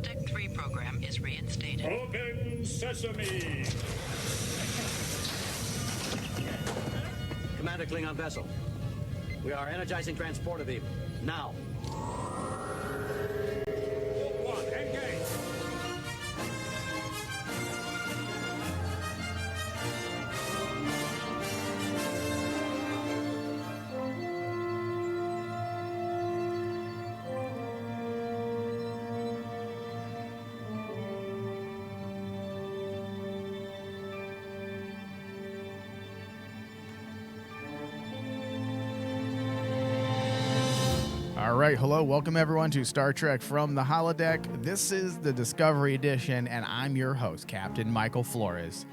Holodeck 3 program is reinstated. Open sesame! Commander Klingon vessel. We are energizing transporter beam. Now. One, engage! All right, hello, welcome everyone to Star Trek from the Holodeck. This is the Discovery Edition, and I'm your host, Captain Michael Flores.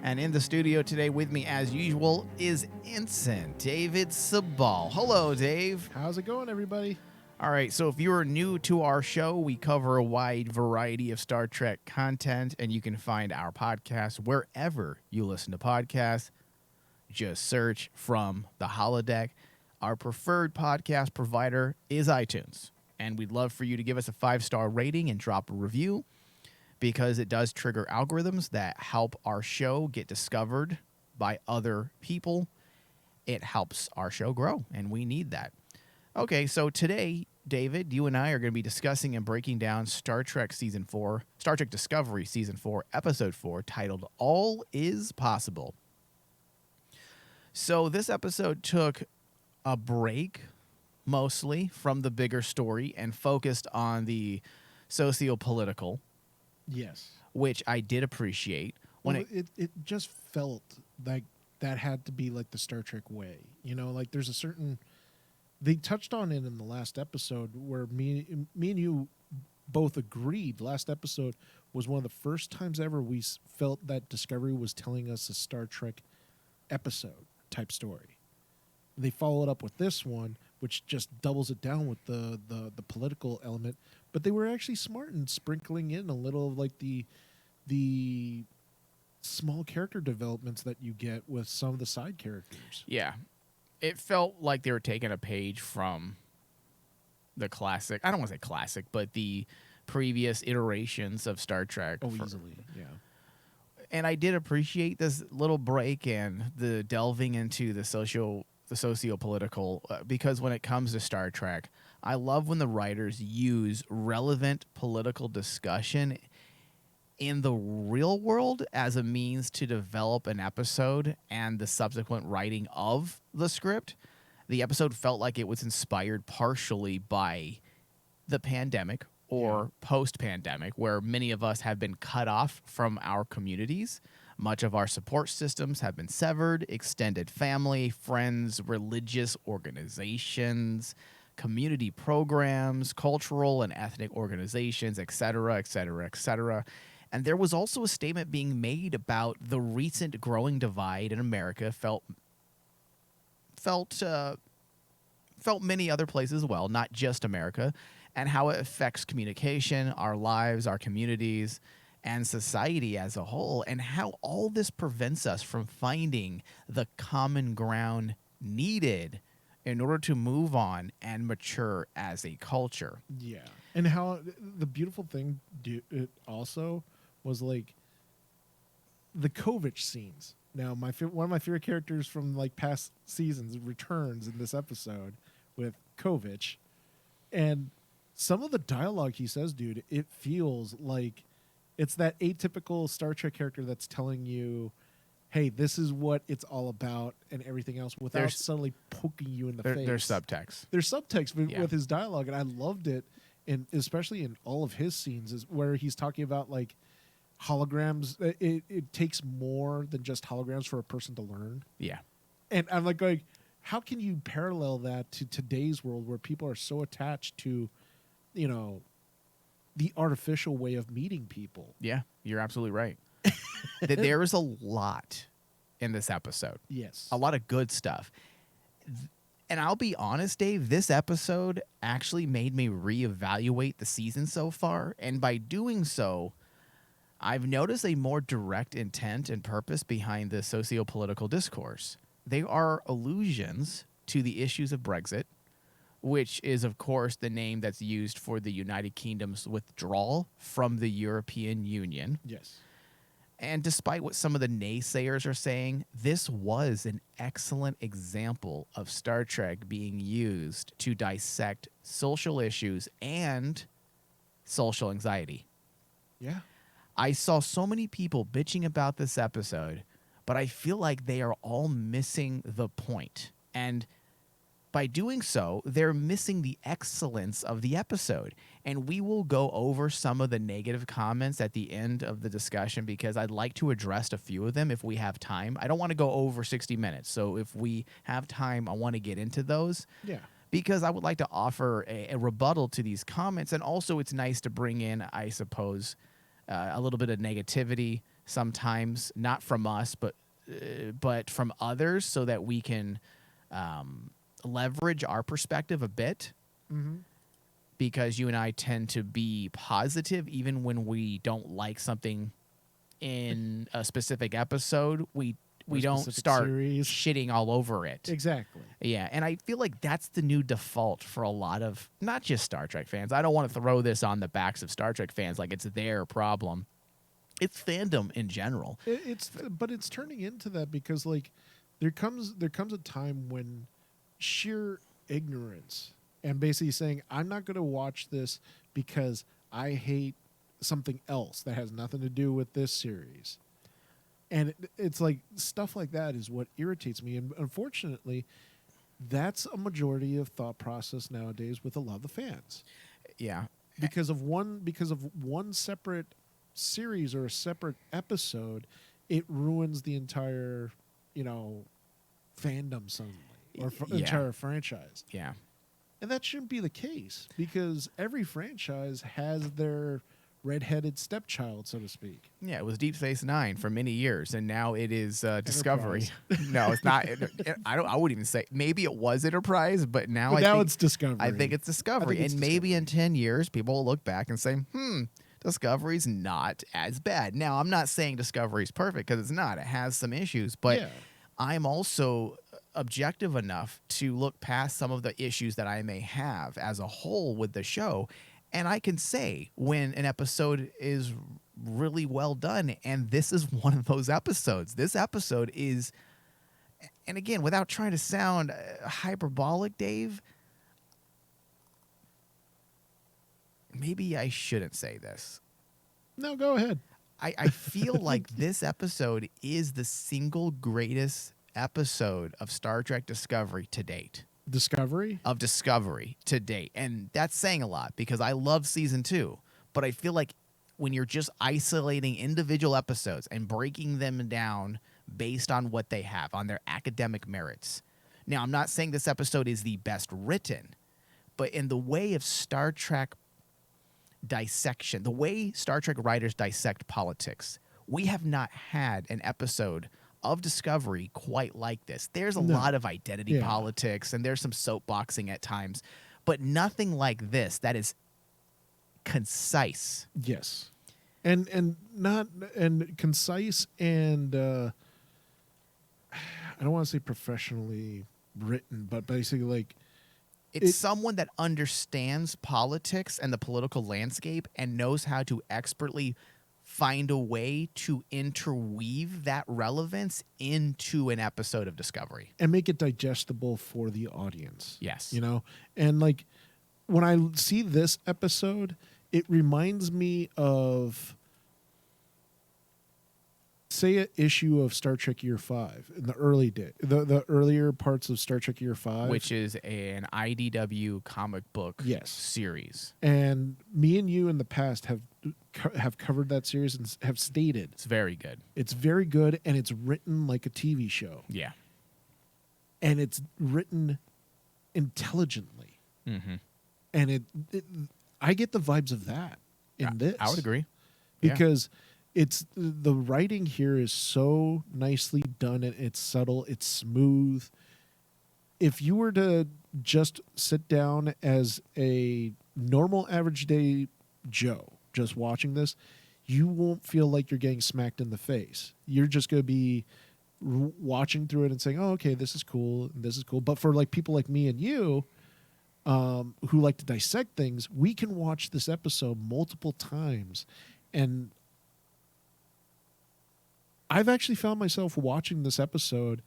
And in the studio today with me, as usual, is Ensign David Sabal. Hello, Dave. How's it going, everybody? All right, so if you're new to our show, we cover a wide variety of Star Trek content, and you can find our podcast wherever you listen to podcasts. Just search From the Holodeck. Our preferred podcast provider is iTunes, and we'd love for you to give us a 5-star rating and drop a review because it does trigger algorithms that help our show get discovered by other people. It helps our show grow, and we need that. Okay, so today, David, you and I are going to be discussing and breaking down Star Trek Season 4, Star Trek Discovery Season 4, Episode 4, titled All Is Possible. So this episode took a break, mostly, from the bigger story and focused on the socio-political, Yes. which I did appreciate. When It just felt like that had to be like the Star Trek way. You know, like there's a certain... They touched on it in the last episode where me and you both agreed. Last episode was one of the first times ever we felt that Discovery was telling us a Star Trek episode type story. They followed up with this one, which just doubles it down with the political element. But they were actually smart in sprinkling in a little of like the small character developments that you get with some of the side characters. Yeah, it felt like they were taking a page from the classic. I don't want to say classic, but the previous iterations of Star Trek. Easily, yeah. And I did appreciate this little break and the delving into the socio-political, because when it comes to Star Trek, I love when the writers use relevant political discussion in the real world as a means to develop an episode and the subsequent writing of the script. The episode felt like it was inspired partially by the pandemic or post-pandemic, where many of us have been cut off from our communities. Much of our support systems have been severed. Extended family, friends, religious organizations, community programs, cultural and ethnic organizations, etc., etc., etc. And there was also a statement being made about the recent growing divide in America. Felt many other places as well, not just America, and how it affects communication, our lives, our communities, and society as a whole, and how all this prevents us from finding the common ground needed in order to move on and mature as a culture. Yeah. And how the beautiful thing it also was like the Kovich scenes. Now, one of my favorite characters from like past seasons returns in this episode with Kovich, and some of the dialogue he says, dude, it feels like it's that atypical Star Trek character that's telling you, hey, this is what it's all about and everything else without suddenly poking you in the face. There's subtext. There's subtext with his dialogue, and I loved it, and especially in all of his scenes, is where he's talking about like holograms. It takes more than just holograms for a person to learn. Yeah. And I'm like going, how can you parallel that to today's world where people are so attached to, you know, the artificial way of meeting people? Yeah, you're absolutely right. There is a lot in this episode. Yes. A lot of good stuff. And I'll be honest, Dave, this episode actually made me reevaluate the season so far. And by doing so, I've noticed a more direct intent and purpose behind the socio-political discourse. They are allusions to the issues of Brexit, which is, of course, the name that's used for the United Kingdom's withdrawal from the European Union. Yes. And despite what some of the naysayers are saying, this was an excellent example of Star Trek being used to dissect social issues and social anxiety. Yeah. I saw so many people bitching about this episode, but I feel like they are all missing the point. And by doing so, they're missing the excellence of the episode. And we will go over some of the negative comments at the end of the discussion because I'd like to address a few of them if we have time. I don't want to go over 60 minutes. So if we have time, I want to get into those. Yeah. Because I would like to offer a rebuttal to these comments. And also it's nice to bring in, I suppose, a little bit of negativity sometimes, not from us, but from others so that we can leverage our perspective a bit. Mm-hmm. Because you and I tend to be positive even when we don't like something in a specific episode. We don't specific start series. shitting all over it. Exactly. Yeah, and I feel like that's the new default for a lot of not just Star Trek fans. I don't want to throw this on the backs of Star Trek fans like it's their problem. It's fandom in general. But it's turning into that because like there comes a time when sheer ignorance and basically saying I'm not going to watch this because I hate something else that has nothing to do with this series. And it's like stuff like that is what irritates me. And unfortunately, that's a majority of thought process nowadays with a lot of the fans. Yeah. Because of one separate series or a separate episode, it ruins the entire, fandom suddenly or entire franchise. Yeah. And that shouldn't be the case because every franchise has their redheaded stepchild, so to speak. Yeah, it was Deep Space Nine for many years, and now it is Discovery. No, it's not. I wouldn't even say. Maybe it was Enterprise, but now I think it's Discovery. I think it's Discovery, it's and maybe in 10 years, people will look back and say, Discovery's not as bad. Now, I'm not saying Discovery's perfect because it's not. It has some issues, but Yeah. I'm also objective enough to look past some of the issues that I may have as a whole with the show. And I can say when an episode is really well done, and this is one of those episodes. This episode is, and again, without trying to sound hyperbolic, Dave, maybe I shouldn't say this. No, go ahead. I feel like this episode is the single greatest episode of Star Trek Discovery to date. Discovery To date. And that's saying a lot because I love season 2. But I feel like when you're just isolating individual episodes and breaking them down based on what they have, on their academic merits. Now, I'm not saying this episode is the best written, but in the way of Star Trek dissection, the way Star Trek writers dissect politics, we have not had an episode of Discovery quite like this. There's a lot of identity politics and there's some soapboxing at times, but nothing like this that is concise. Yes. And not and concise and I don't want to say professionally written, but basically like It's someone that understands politics and the political landscape and knows how to expertly find a way to interweave that relevance into an episode of Discovery. and make it digestible for the audience. Yes. And like when I see this episode, it reminds me of say an issue of Star Trek Year 5 in the early day, the earlier parts of Star Trek Year 5, Which is an IDW comic book Yes. series. and me and you in the past have covered that series and have stated It's very good. it's very good and it's written like a TV show Yeah. and it's written intelligently, Mm-hmm. and I get the vibes of that in this. I would agree. Yeah. Because it's the writing here is so nicely done and it's subtle, it's smooth. If you were to just sit down as a normal average day Joe just watching this, you won't feel like you're getting smacked in the face. You're just going to be watching through it and saying, "Oh, okay, this is cool, and this is cool." But for like people like me and you, who like to dissect things, we can watch this episode multiple times. And I've actually found myself watching this episode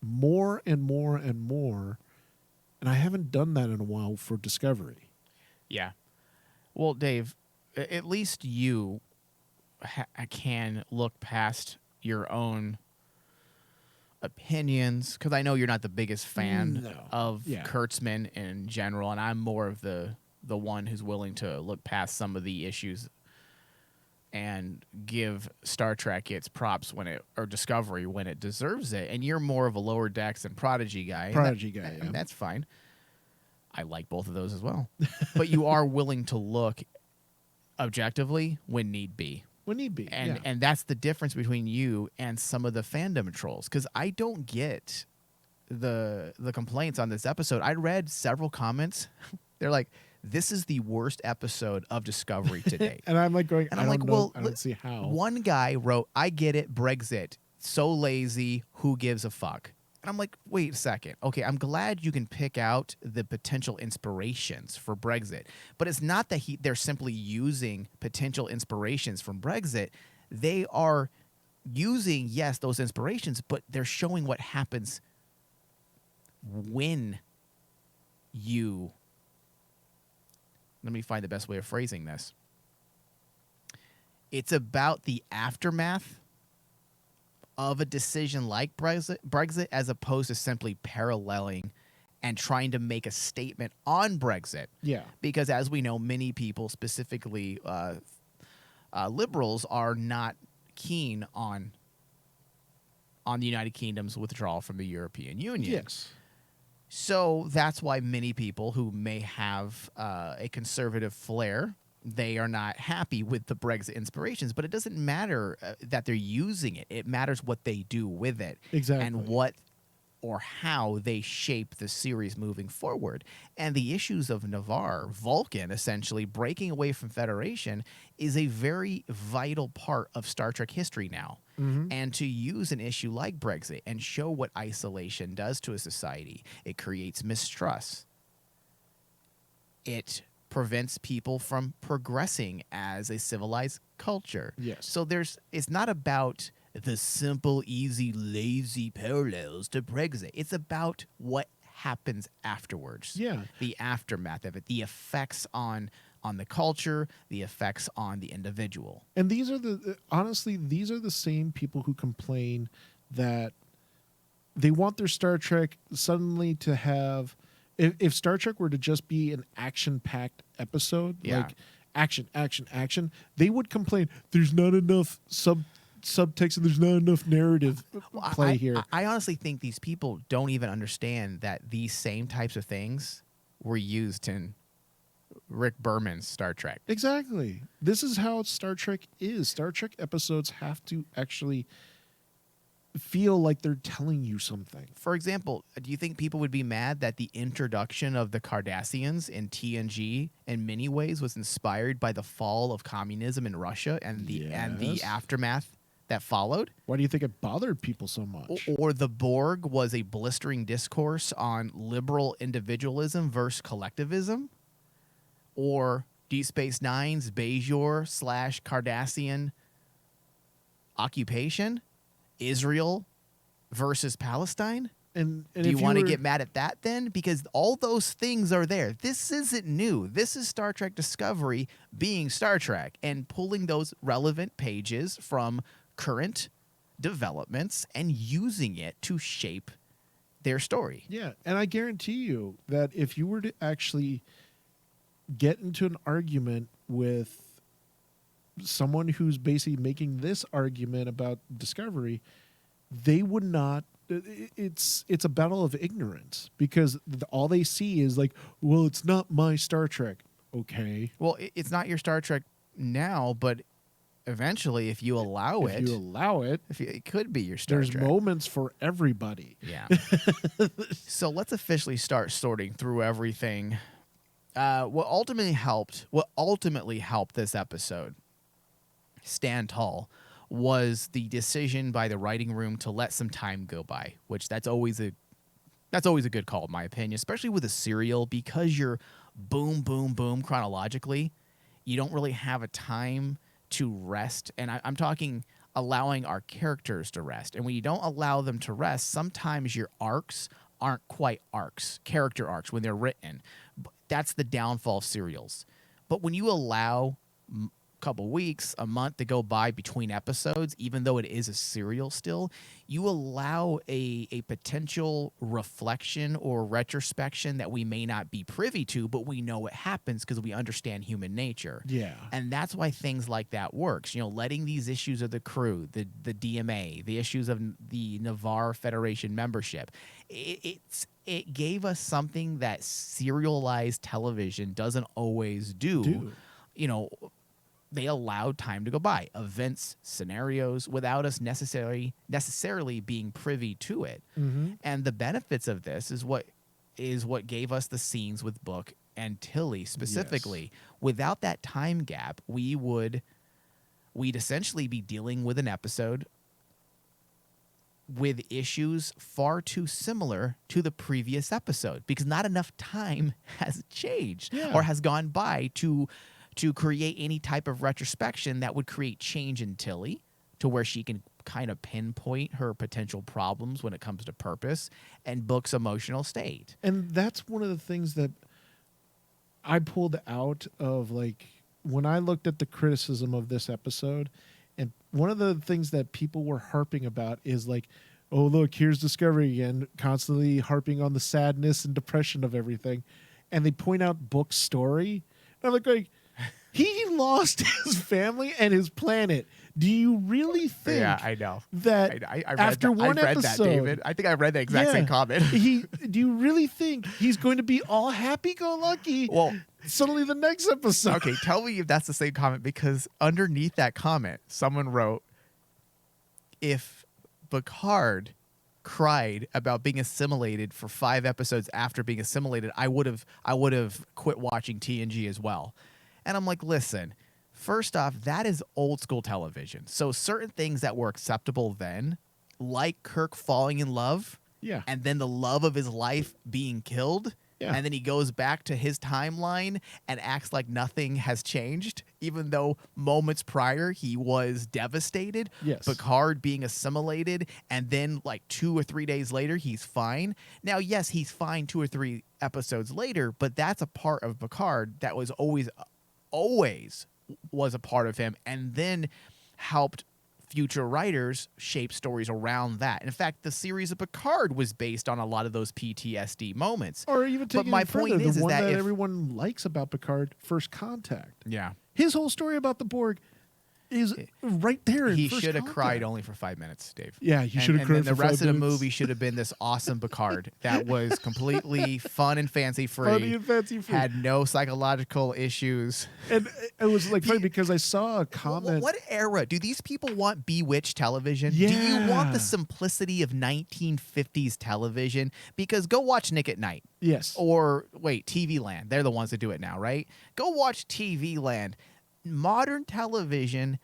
more and more and more, and I haven't done that in a while for Discovery. Yeah. Well, Dave, at least you can look past your own opinions, because I know you're not the biggest fan of Kurtzman in general, and I'm more of the one who's willing to look past some of the issues and give Star Trek its props or Discovery when it deserves it. And you're more of a Lower Decks and Prodigy guy. And that's fine. I like both of those as well. But you are willing to look objectively when need be. When need be. And that's the difference between you and some of the fandom trolls, because I don't get the complaints on this episode. I read several comments. They're like, this is the worst episode of Discovery to date. And I'm like going, and I I'm don't like, know, well, I don't see how. One guy wrote, I get it, Brexit. So lazy, who gives a fuck? And I'm like, wait a second. Okay, I'm glad you can pick out the potential inspirations for Brexit. But it's not that they're simply using potential inspirations from Brexit. They are using, yes, those inspirations, but they're showing what happens when you... Let me find the best way of phrasing this. It's about the aftermath of a decision like Brexit as opposed to simply paralleling and trying to make a statement on Brexit. Yeah. Because as we know, many people, specifically liberals, are not keen on the United Kingdom's withdrawal from the European Union. Yes. So that's why many people who may have a conservative flair, they are not happy with the Brexit inspirations. But it doesn't matter that they're using it. It matters what they do with it. Exactly. And what or how they shape the series moving forward. And the issues of Navarre, Vulcan, essentially breaking away from Federation, is a very vital part of Star Trek history now. Mm-hmm. And to use an issue like Brexit and show what isolation does to a society, it creates mistrust. It prevents people from progressing as a civilized culture. Yes. So it's not about the simple, easy, lazy parallels to Brexit. It's about what happens afterwards. Yeah. The aftermath of it, the effects on the culture, the effects on the individual. And these are these are the same people who complain that they want their Star Trek suddenly to have, if Star Trek were to just be an action-packed episode, like action, action, action, they would complain there's not enough subtext and there's not enough narrative play here. I honestly think these people don't even understand that these same types of things were used in Rick Berman's Star Trek. Exactly. This is how Star Trek is. Star Trek episodes have to actually feel like they're telling you something. For example, do you think people would be mad that the introduction of the Cardassians in TNG in many ways was inspired by the fall of communism in Russia and the aftermath that followed? Why do you think it bothered people so much? Or the Borg was a blistering discourse on liberal individualism versus collectivism? Or Deep Space Nine's Bajor / Cardassian occupation? Israel versus Palestine? And do you want to get mad at that then? Because all those things are there. This isn't new. This is Star Trek Discovery being Star Trek and pulling those relevant pages from current developments and using it to shape their story. Yeah, and I guarantee you that if you were to actually get into an argument with someone who's basically making this argument about Discovery, they would not. It's a battle of ignorance because all they see is like, well, it's not my Star Trek. Okay. Well, it's not your Star Trek now, but eventually, if you allow it, it could be your Star Trek. There's moments for everybody. Yeah. So let's officially start sorting through everything. What ultimately helped this episode stand tall was the decision by the writing room to let some time go by, which that's always That's always a good call, in my opinion, especially with a serial, because you're boom, boom, boom chronologically. You don't really have a time to rest. And I'm talking allowing our characters to rest. And when you don't allow them to rest, sometimes your arcs aren't quite arcs, character arcs, when they're written. That's the downfall of serials. But when you allow couple weeks, a month to go by between episodes, even though it is a serial still, you allow a potential reflection or retrospection that we may not be privy to, but we know it happens because we understand human nature. Yeah. And that's why things like that works. You know, letting these issues of the crew, the DMA, the issues of the Navarre Federation membership, it gave us something that serialized television doesn't always do. You know, they allowed time to go by, events, scenarios, without us necessarily being privy to it. Mm-hmm. And the benefits of this is what gave us the scenes with Book and Tilly specifically. Yes. Without that time gap, we'd essentially be dealing with an episode with issues far too similar to the previous episode, because not enough time has changed or has gone by to create any type of retrospection that would create change in Tilly to where she can kind of pinpoint her potential problems when it comes to purpose and Book's emotional state. And that's one of the things that I pulled out of, like, when I looked at the criticism of this episode, and one of the things that people were harping about is like, oh, look, here's Discovery again, constantly harping on the sadness and depression of everything. And they point out Book's story. And I'm like, he lost his family and his planet. Do you really think I know. that I read after that. one I read episode... that, David. I think I read the exact same comment. Do you really think he's going to be all happy-go-lucky suddenly the next episode? Okay, tell me if that's the same comment, because underneath that comment, someone wrote, if Picard cried about being assimilated for 5 episodes after being assimilated, I would have quit watching TNG as well. And I'm like, listen, first off, that is old school television. So certain things that were acceptable then, like Kirk falling in love, and then the love of his life being killed, and then he goes back to his timeline and acts like nothing has changed, even though moments prior he was devastated. Yes. Picard being assimilated, and then like 2 or 3 days later, he's fine. Now, yes, he's fine 2 or 3 episodes later, but that's a part of Picard that was always was a part of him, and then helped future writers shape stories around that. In fact, the series of Picard was based on a lot of those PTSD moments. Or even taking my it further, point is the one that that everyone likes about Picard, First Contact. Yeah. His whole story about the Borg is right there in He First should have Contact. cried only for 5 minutes, Dave. Yeah, he should have cried and for the rest 5 of the minutes. movie should have been this awesome Picard that was completely fun and fancy-free. Funny and fancy-free. Had no psychological issues. And it was like funny because I saw a comment. What era? Do these people want Bewitched television? Yeah. Do you want the simplicity of 1950s television? Because go watch Nick at Night. Yes. Or, wait, TV Land. They're the ones that do it now, right? Go watch TV Land. Modern television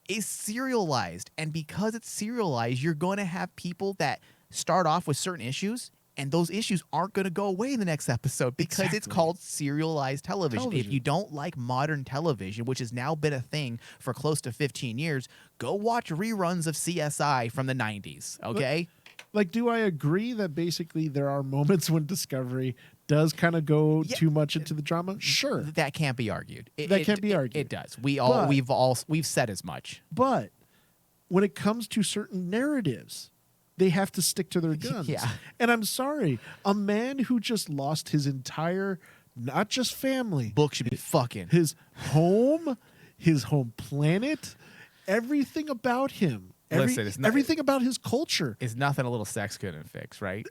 is serialized. And because it's serialized, you're going to have people that start off with certain issues, and those issues aren't going to go away in the next episode because it's called serialized television. If you don't like modern television, which has now been a thing for close to 15 years, go watch reruns of CSI from the 90s, okay? Like, do I agree that basically there are moments when Discovery does kind of go too much into the drama? Sure. That can't be argued. That can't be argued. It does. We've said as much. But when it comes to certain narratives, they have to stick to their guns. Yeah. And I'm sorry, a man who just lost his entire, not just family, Book should be fucking. his home planet, everything about him. Listen, it's not- everything about his culture. Is nothing a little sex couldn't fix, right?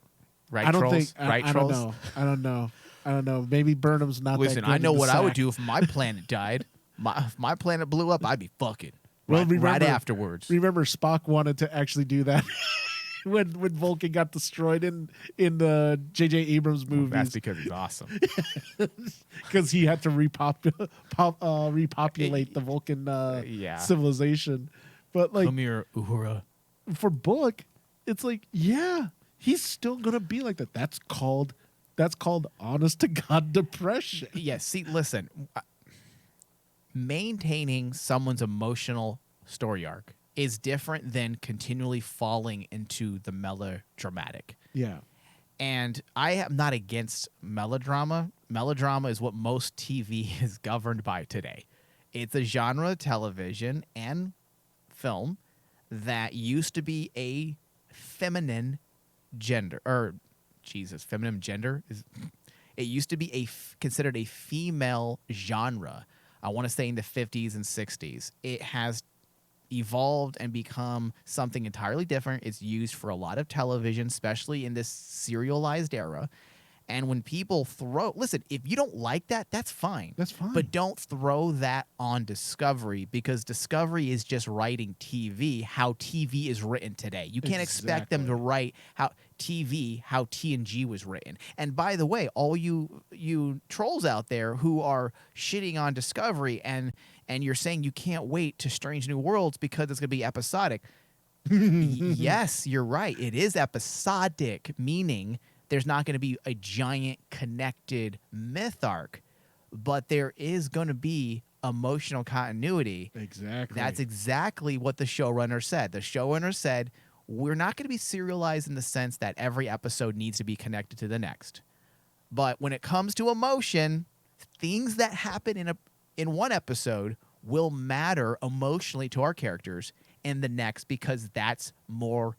Right, I don't trolls? think. Right, I trolls? don't know. I don't know. Maybe Burnham's not. Listen, that good I know in the what I would sack. do if my planet died. If my planet blew up, I'd be fucking. Well, right, remember, right afterwards. Remember, Spock wanted to actually do that when Vulcan got destroyed in the J.J. Abrams movies. That's because he's awesome. Because he had to repopulate the Vulcan civilization. But like, Come here, Uhura. for Book, it's like, yeah, he's still gonna be like that. That's called honest to God depression. Yes. See, listen, maintaining someone's emotional story arc is different than continually falling into the melodramatic. Yeah. And I am not against melodrama. Melodrama is what most TV is governed by today. It's a genre of television and film that used to be a feminine gender, feminine gender is. It used to be considered a female genre. I want to say in the 50s and 60s. It has evolved and become something entirely different. It's used for a lot of television, especially in this serialized era. And when people listen, if you don't like that, that's fine. That's fine. But don't throw that on Discovery, because Discovery is just writing TV how TV is written today. You can't expect them to write how TNG was written. And by the way, all you trolls out there who are shitting on Discovery and you're saying you can't wait to Strange New Worlds because it's going to be episodic. Yes, you're right. It is episodic, meaning there's not going to be a giant connected myth arc, but there is going to be emotional continuity. Exactly. That's exactly what the showrunner said. The showrunner said, we're not going to be serialized in the sense that every episode needs to be connected to the next. But when it comes to emotion, things that happen in one episode will matter emotionally to our characters in the next, because that's more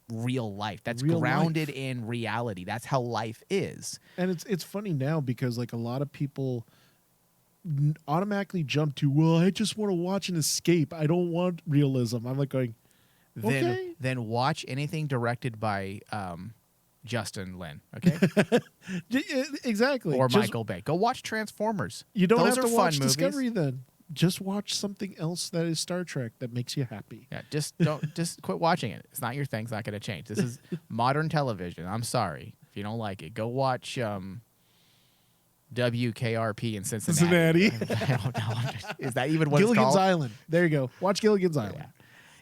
real life. That's grounded in reality. That's how life is. And it's funny now because like a lot of people automatically jump to, well, I just want to watch an escape. I don't want realism. I'm like going, okay. Then watch anything directed by Justin Lin, okay? Exactly. Or Michael Bay. Go watch Transformers. You don't Those have are to fun watch movies. Discovery then. Just watch something else that is Star Trek that makes you happy. Yeah, just quit watching it. It's not your thing. It's not going to change. This is modern television. I'm sorry if you don't like it. Go watch WKRP in Cincinnati. I don't know. Is that even what Gilligan's it's called? Island. There you go. Watch Gilligan's Island. Yeah.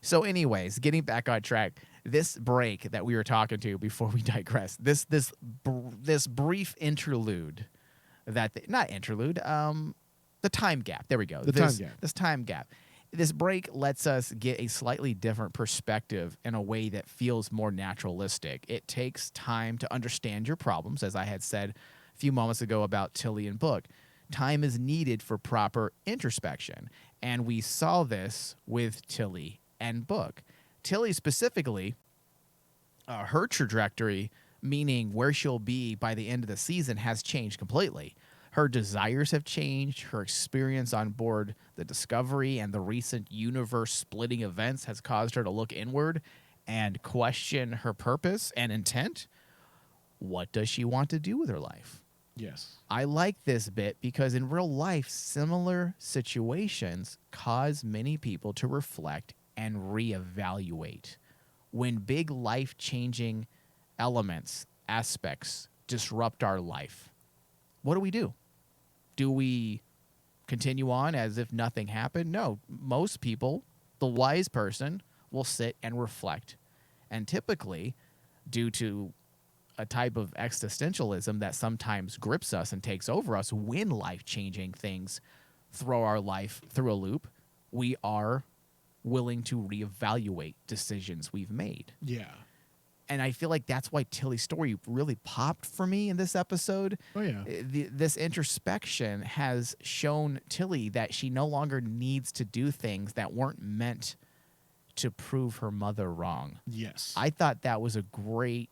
So, anyways, getting back on track. This break that we were talking to before we digress. This brief interlude the time gap. There we go. This time gap. This break lets us get a slightly different perspective in a way that feels more naturalistic. It takes time to understand your problems, as I had said a few moments ago about Tilly and Book. Time is needed for proper introspection, and we saw this with Tilly and Book. Tilly specifically, her trajectory, meaning where she'll be by the end of the season, has changed completely. Her desires have changed. Her experience on board the Discovery and the recent universe-splitting events has caused her to look inward and question her purpose and intent. What does she want to do with her life? Yes. I like this bit because in real life, similar situations cause many people to reflect and reevaluate. When big life-changing aspects disrupt our life, what do? Do we continue on as if nothing happened? No. Most people, the wise person, will sit and reflect. And typically, due to a type of existentialism that sometimes grips us and takes over us when life-changing things throw our life through a loop, we are willing to reevaluate decisions we've made. Yeah. And I feel like that's why Tilly's story really popped for me in this episode. Oh, yeah. This introspection has shown Tilly that she no longer needs to do things that weren't meant to prove her mother wrong. Yes. I thought that was a great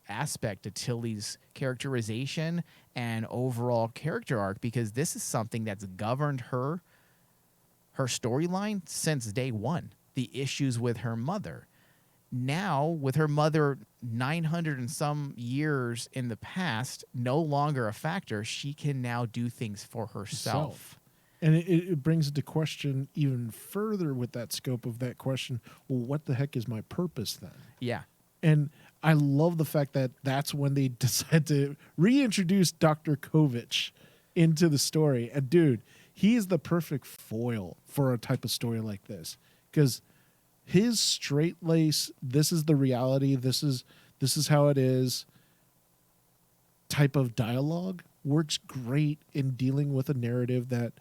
aspect of Tilly's characterization and overall character arc, because this is something that's governed her storyline since day one. The issues with her mother. Now, with her mother 900 and some years in the past no longer a factor, she can now do things for herself. And it brings into question even further with that scope of that question, well, what the heck is my purpose then? Yeah. And I love the fact that that's when they decide to reintroduce Dr. Kovich into the story. And dude, he is the perfect foil for a type of story like this, because his straight lace, this is the reality, this is this is how it is type of dialogue works great in dealing with a narrative that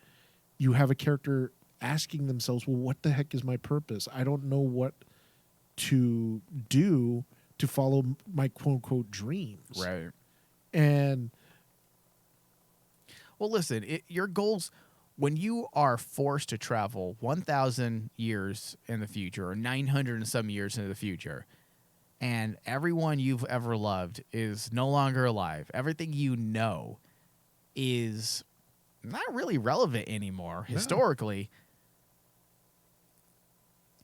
you have a character asking themselves, well, what the heck is my purpose? I don't know what to do to follow my quote unquote dreams. Right. And well, listen, your goals, when you are forced to travel 1,000 years in the future or 900 and some years into the future, and everyone you've ever loved is no longer alive, everything you know is not really relevant anymore historically,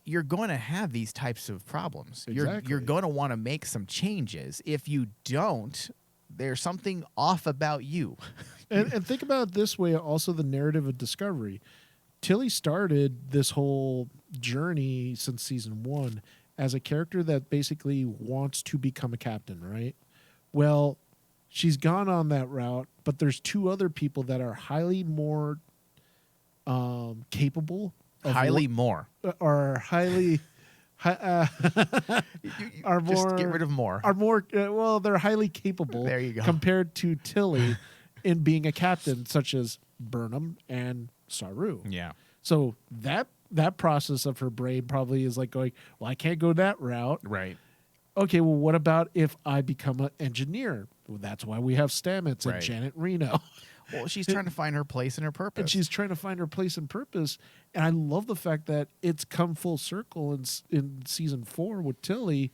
you're going to have these types of problems. Exactly. You're going to want to make some changes. If you don't, there's something off about you. and think about it this way, also the narrative of Discovery. Tilly started this whole journey since season 1 as a character that basically wants to become a captain, right? Well, she's gone on that route, but there's 2 other people that are highly more capable. Highly more. Are highly... are more, just get rid of more. Are more well, they're highly capable. There you go. Compared to Tilly in being a captain, such as Burnham and Saru. Yeah. So that process of her brain probably is like going, well, I can't go that route. Right. Okay, well, what about if I become an engineer? Well, that's why we have Stamets and Right. Janet Reno. Well, she's trying to find her place and her purpose. And she's trying to find her place and purpose. And I love the fact that it's come full circle in season 4 with Tilly.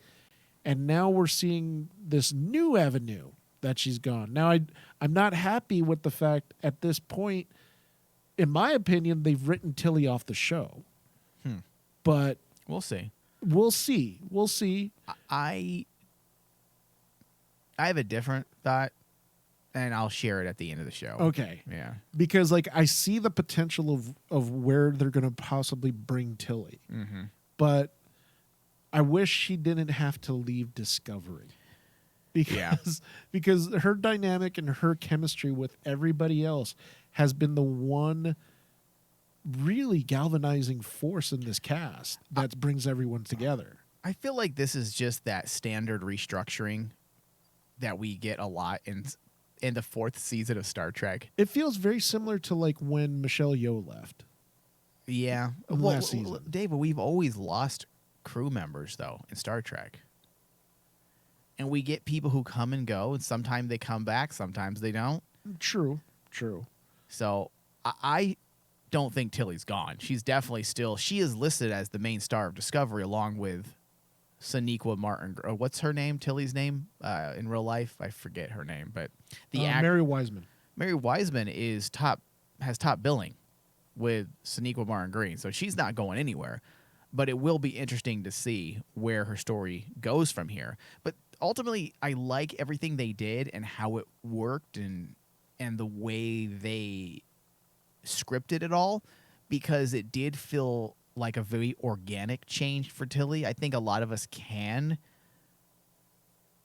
And now we're seeing this new avenue that she's gone. Now, I'm not happy with the fact at this point, in my opinion, they've written Tilly off the show. But we'll see. We'll see. We'll see. I have a different thought, and I'll share it at the end of the show. Okay. Yeah. Because like I see the potential of where they're going to possibly bring Tilly. Mm-hmm. But I wish she didn't have to leave Discovery. Because her dynamic and her chemistry with everybody else has been the one really galvanizing force in this cast that brings everyone together. I feel like this is just that standard restructuring that we get a lot in the 4th season of Star Trek. It feels very similar to like when Michelle Yeoh left. Yeah. Last season. David, we've always lost crew members, though, in Star Trek. And we get people who come and go, and sometimes they come back, sometimes they don't. True. So I don't think Tilly's gone. She's definitely still... She is listed as the main star of Discovery, along with Sonequa Martin. What's her name? Tilly's name in real life? I forget her name, but Mary Wiseman. Mary Wiseman has top billing with Sonequa Martin Green, so she's not going anywhere. But it will be interesting to see where her story goes from here. But ultimately, I like everything they did and how it worked and the way they scripted it all, because it did feel like a very organic change for Tilly. I think a lot of us can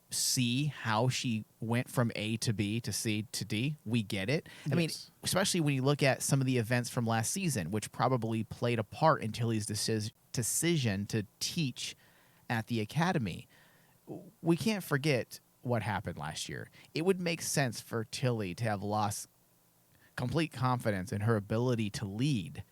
see how she went from A to B to C to D. We get it. I mean, especially when you look at some of the events from last season, which probably played a part in Tilly's decision to teach at the academy. We can't forget what happened last year. It would make sense for Tilly to have lost complete confidence in her ability to lead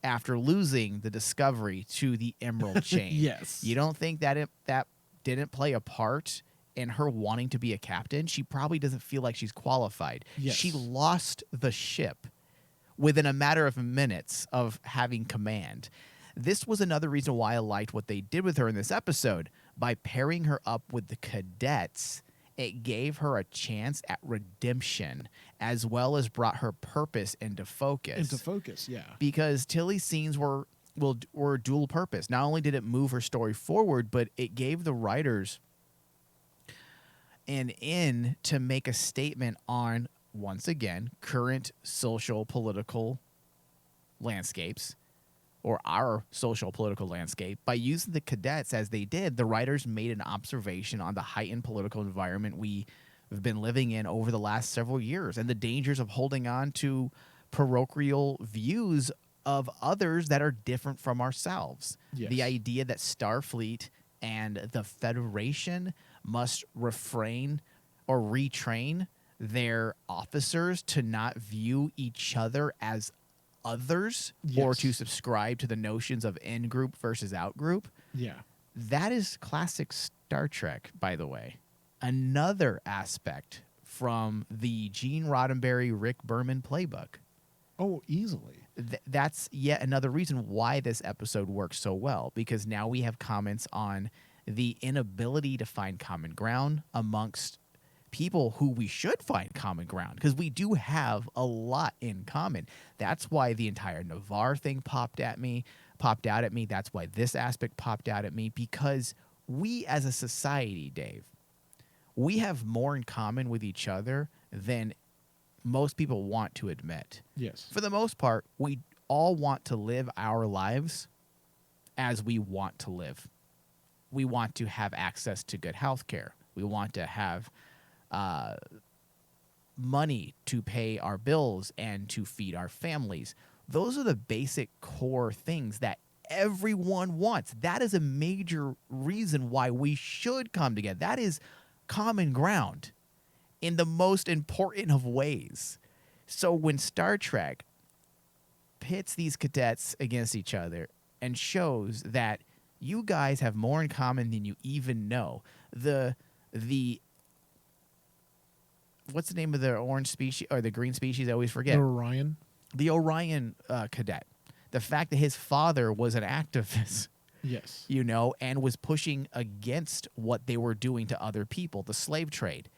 after losing the Discovery to the Emerald Chain. Yes. You don't think that that didn't play a part in her wanting to be a captain? She probably doesn't feel like she's qualified. Yes. She lost the ship within a matter of minutes of having command. This was another reason why I liked what they did with her in this episode. By pairing her up with the cadets, it gave her a chance at redemption, as well as brought her purpose into focus. Yeah. Because Tilly's scenes were dual purpose. Not only did it move her story forward, but it gave the writers an in to make a statement on, once again, current social political landscapes, or our social political landscape. By using the cadets as they did, the writers made an observation on the heightened political environment we've been living in over the last several years and the dangers of holding on to parochial views of others that are different from ourselves. Yes. The idea that Starfleet and the Federation must refrain or retrain their officers to not view each other as others or Yes. to subscribe to the notions of in group versus out group. Yeah. That is classic Star Trek, by the way. Another aspect from the Gene Roddenberry, Rick Berman playbook. Oh, easily. That's yet another reason why this episode works so well, because now we have comments on the inability to find common ground amongst people who we should find common ground, because we do have a lot in common. That's why the entire Navarre thing popped out at me. That's why this aspect popped out at me, because we as a society, Dave, we have more in common with each other than most people want to admit. Yes. For the most part, we all want to live our lives as we want to live. We want to have access to good health care. We want to have money to pay our bills and to feed our families. Those are the basic core things that everyone wants. That is a major reason why we should come together. That is common ground in the most important of ways. So when Star Trek pits these cadets against each other and shows that you guys have more in common than you even know, the what's the name of the orange species or the green species? I always forget. Orion. The Orion cadet. The fact that his father was an activist, Yes. you know, and was pushing against what they were doing to other people, the slave trade.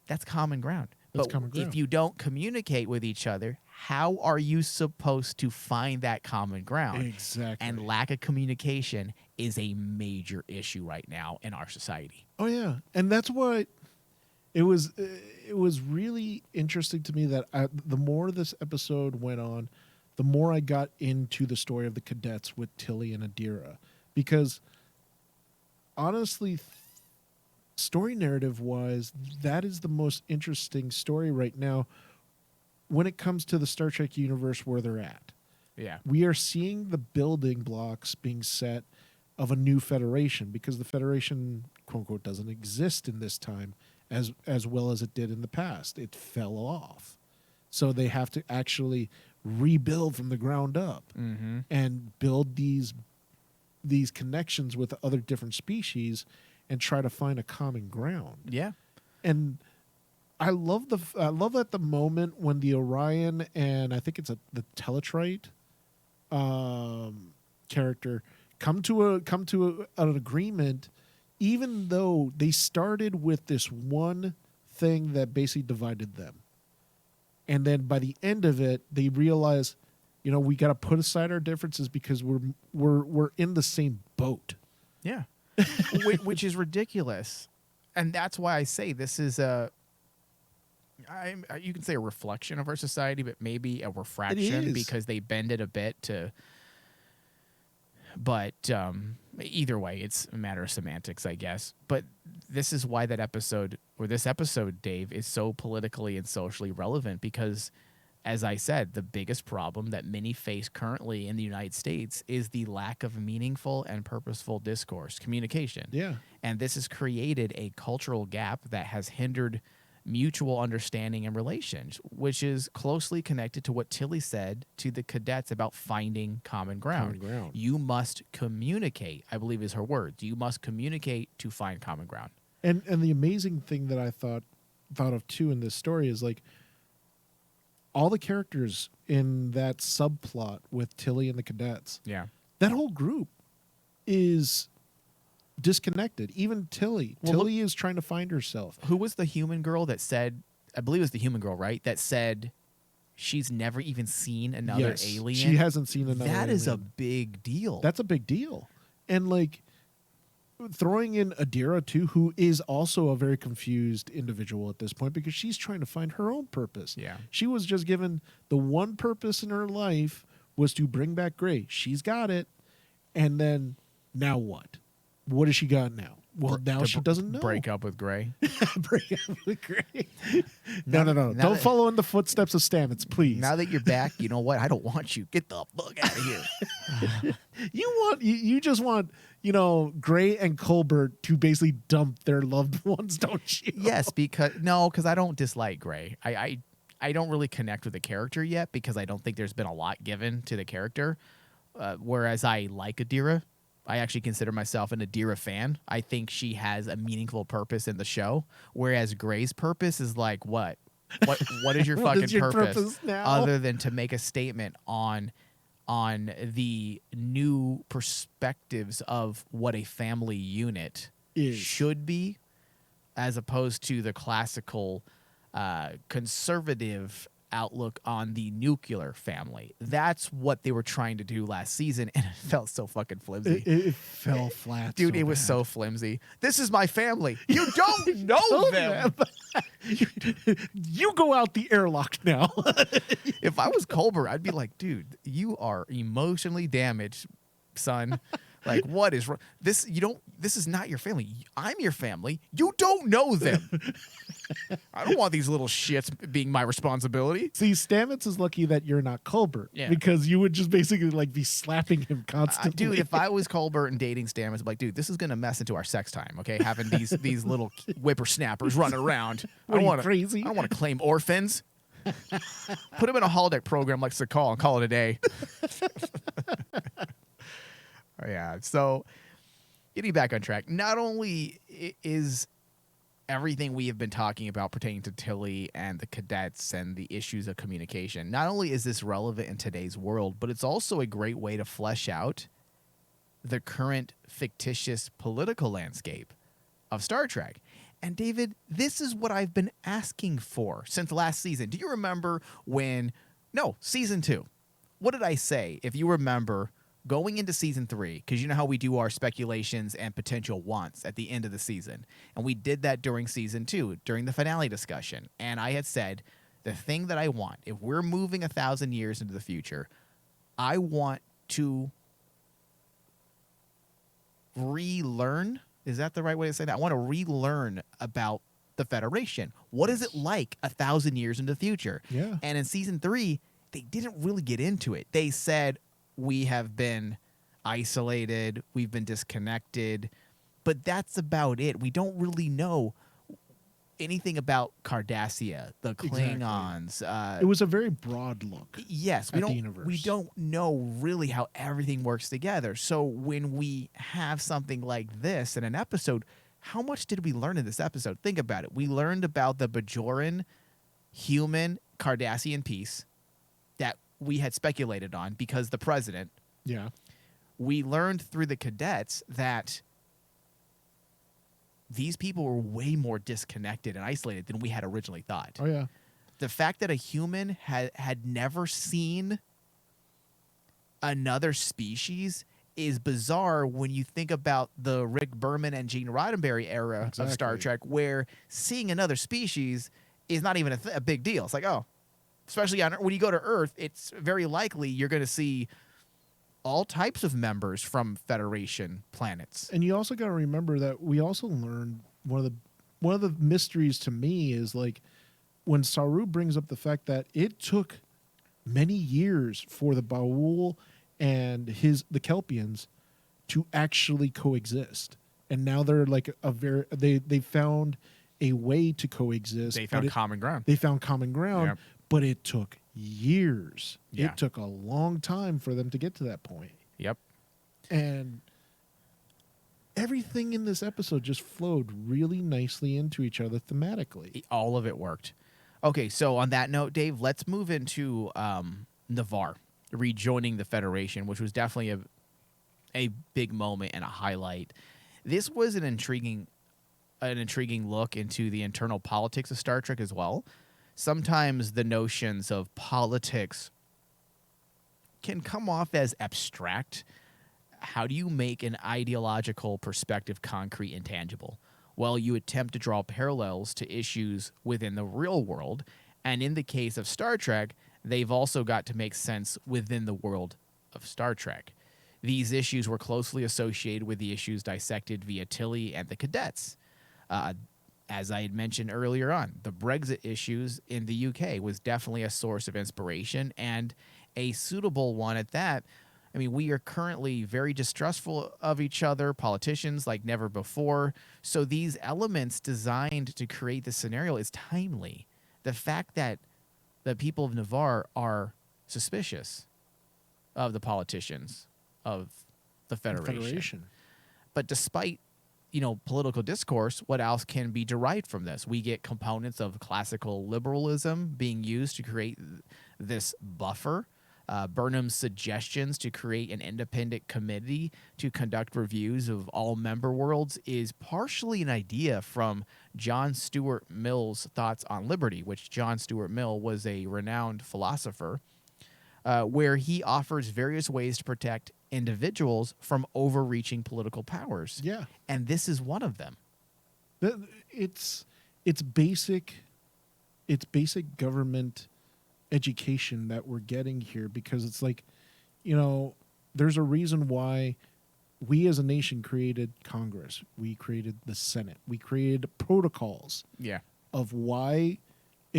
That's common ground. That's But common ground. if you don't communicate with each other, how are you supposed to find that common ground? Exactly. And lack of communication is a major issue right now in our society. Oh yeah, and that's why it was really interesting to me that the more this episode went on, the more I got into the story of the cadets with Tilly and Adira, because honestly, story narrative wise, that is the most interesting story right now when it comes to the Star Trek universe where they're at. Yeah. We are seeing the building blocks being set of a new federation, because the federation, quote unquote, doesn't exist in this time as well as it did in the past. It fell off. So they have to actually rebuild from the ground up and build these connections with other different species and try to find a common ground. Yeah. And I love at the moment when the Orion and I think it's the Teletrite character come to an agreement, even though they started with this one thing that basically divided them. And then by the end of it, they realize, you know, we got to put aside our differences because we're in the same boat. Yeah. Which is ridiculous. And that's why I say this is you can say a reflection of our society, but maybe a refraction is. because they bend it a bit to. But either way, it's a matter of semantics, I guess. But this is why this episode, Dave, is so politically and socially relevant because, as I said, the biggest problem that many face currently in the United States is the lack of meaningful and purposeful discourse, communication. Yeah. And this has created a cultural gap that has hindered mutual understanding and relations, which is closely connected to what Tilly said to the cadets about finding common ground. Common ground. You must communicate, I believe is her words. You must communicate to find common ground. And the amazing thing that I thought of too in this story is like all the characters in that subplot with Tilly and the cadets. Yeah. That whole group is disconnected. Even Tilly. Well, Tilly is trying to find herself. Who was the human girl that said, I believe it was the human girl, right? That said she's never even seen another Yes, alien. she hasn't seen another That is a alien. big deal. That's a big deal. And like throwing in Adira too, who is also a very confused individual at this point because she's trying to find her own purpose. Yeah. She was just given the one purpose in her life was to bring back Gray. She's got it. And then now what? What has she got now? Well, now she doesn't know. Break up with Gray. Break up with Gray. No. now Don't that- follow in the footsteps of Stamets, please. Now that you're back, you know what? I don't want you. Get the fuck out of here. You just want, Gray and Colbert to basically dump their loved ones, don't you? Yes, because I don't dislike Gray. I don't really connect with the character yet because I don't think there's been a lot given to the character. Whereas I like Adira. I actually consider myself an Adira fan. I think she has a meaningful purpose in the show. Whereas Gray's purpose is like, what? What is your What fucking is your purpose now? other than to make a statement on the new perspectives of what a family unit Is. should be, as opposed to the classical conservative outlook on the nuclear family. That's what they were trying to do last season, and it felt so fucking flimsy. It fell flat. Dude, so it was bad. so flimsy. This is my family. You don't know them. You go out the airlock now. If I was Colbert, I'd be like, dude, you are emotionally damaged, son. Like, what is wrong? This is not your family. I'm your family. You don't know them. I don't want these little shits being my responsibility. See, Stamets is lucky that you're not Colbert, Yeah. because you would just basically like be slapping him constantly. Dude, if I was Colbert and dating Stamets, I'd be like, dude, this is gonna mess into our sex time, okay? Having these little whippersnappers running around. What are you, wanna, crazy? I don't want to claim orphans. Put them in a holodeck program like Sakal and call it a day. Yeah. So, getting back on track, not only is everything we have been talking about pertaining to Tilly and the cadets and the issues of communication, not only is this relevant in today's world, but it's also a great way to flesh out the current fictitious political landscape of Star Trek. And David, this is what I've been asking for since last season. Do you remember season 2? What did I say? If you remember, going into season 3, because you know how we do our speculations and potential wants at the end of the season. And we did that during season 2, during the finale discussion. And I had said, the thing that I want, if we're moving 1,000 years into the future, I want to relearn. Is that the right way to say that? I want to relearn about the Federation. What is it like 1,000 years into the future? Yeah. And in season 3, they didn't really get into it. They said, we have been isolated, we've been disconnected, but that's about it. We don't really know anything about Cardassia, the Klingons. It was a very broad look. Yes, at the universe. we don't know really how everything works together. So when we have something like this in an episode, how much did we learn in this episode? Think about it. We learned about the Bajoran human Cardassian peace that we had speculated on because the president. Yeah. We learned through the cadets that these people were way more disconnected and isolated than we had originally thought. Oh, yeah. The fact that a human had never seen another species is bizarre when you think about the Rick Berman and Gene Roddenberry era of Star Exactly. Trek, where seeing another species is not even a big deal. It's like, oh, especially when you go to Earth, it's very likely you're going to see all types of members from Federation planets. And you also got to remember that we also learned one of the mysteries to me is like when Saru brings up the fact that it took many years for the Baul and the Kelpians to actually coexist, and now they're like they found a way to coexist. They found but common ground. They found common ground, Yep. but it took years. Yeah. It took a long time for them to get to that point. Yep. And everything in this episode just flowed really nicely into each other thematically. All of it worked. Okay, so on that note, Dave, let's move into Navarre rejoining the Federation, which was definitely a big moment and a highlight. This was an intriguing look into the internal politics of Star Trek as well. Sometimes the notions of politics can come off as abstract. How do you make an ideological perspective concrete and tangible? Well, you attempt to draw parallels to issues within the real world. And in the case of Star Trek, they've also got to make sense within the world of Star Trek. These issues were closely associated with the issues dissected via Tilly and the cadets. As I had mentioned earlier on, the Brexit issues in the UK was definitely a source of inspiration, and a suitable one at that. I mean, we are currently very distrustful of each other, politicians like never before. So these elements designed to create this scenario is timely. The fact that the people of Navarre are suspicious of the politicians of the Federation. But despite, political discourse, what else can be derived from this? We get components of classical liberalism being used to create this buffer. Burnham's suggestions to create an independent committee to conduct reviews of all member worlds is partially an idea from John Stuart Mill's thoughts on liberty, which John Stuart Mill was a renowned philosopher, where he offers various ways to protect individuals from overreaching political powers. Yeah. And this is one of them. It's basic government education that we're getting here, because it's like, there's a reason why we as a nation created Congress. We created the Senate. We created protocols of why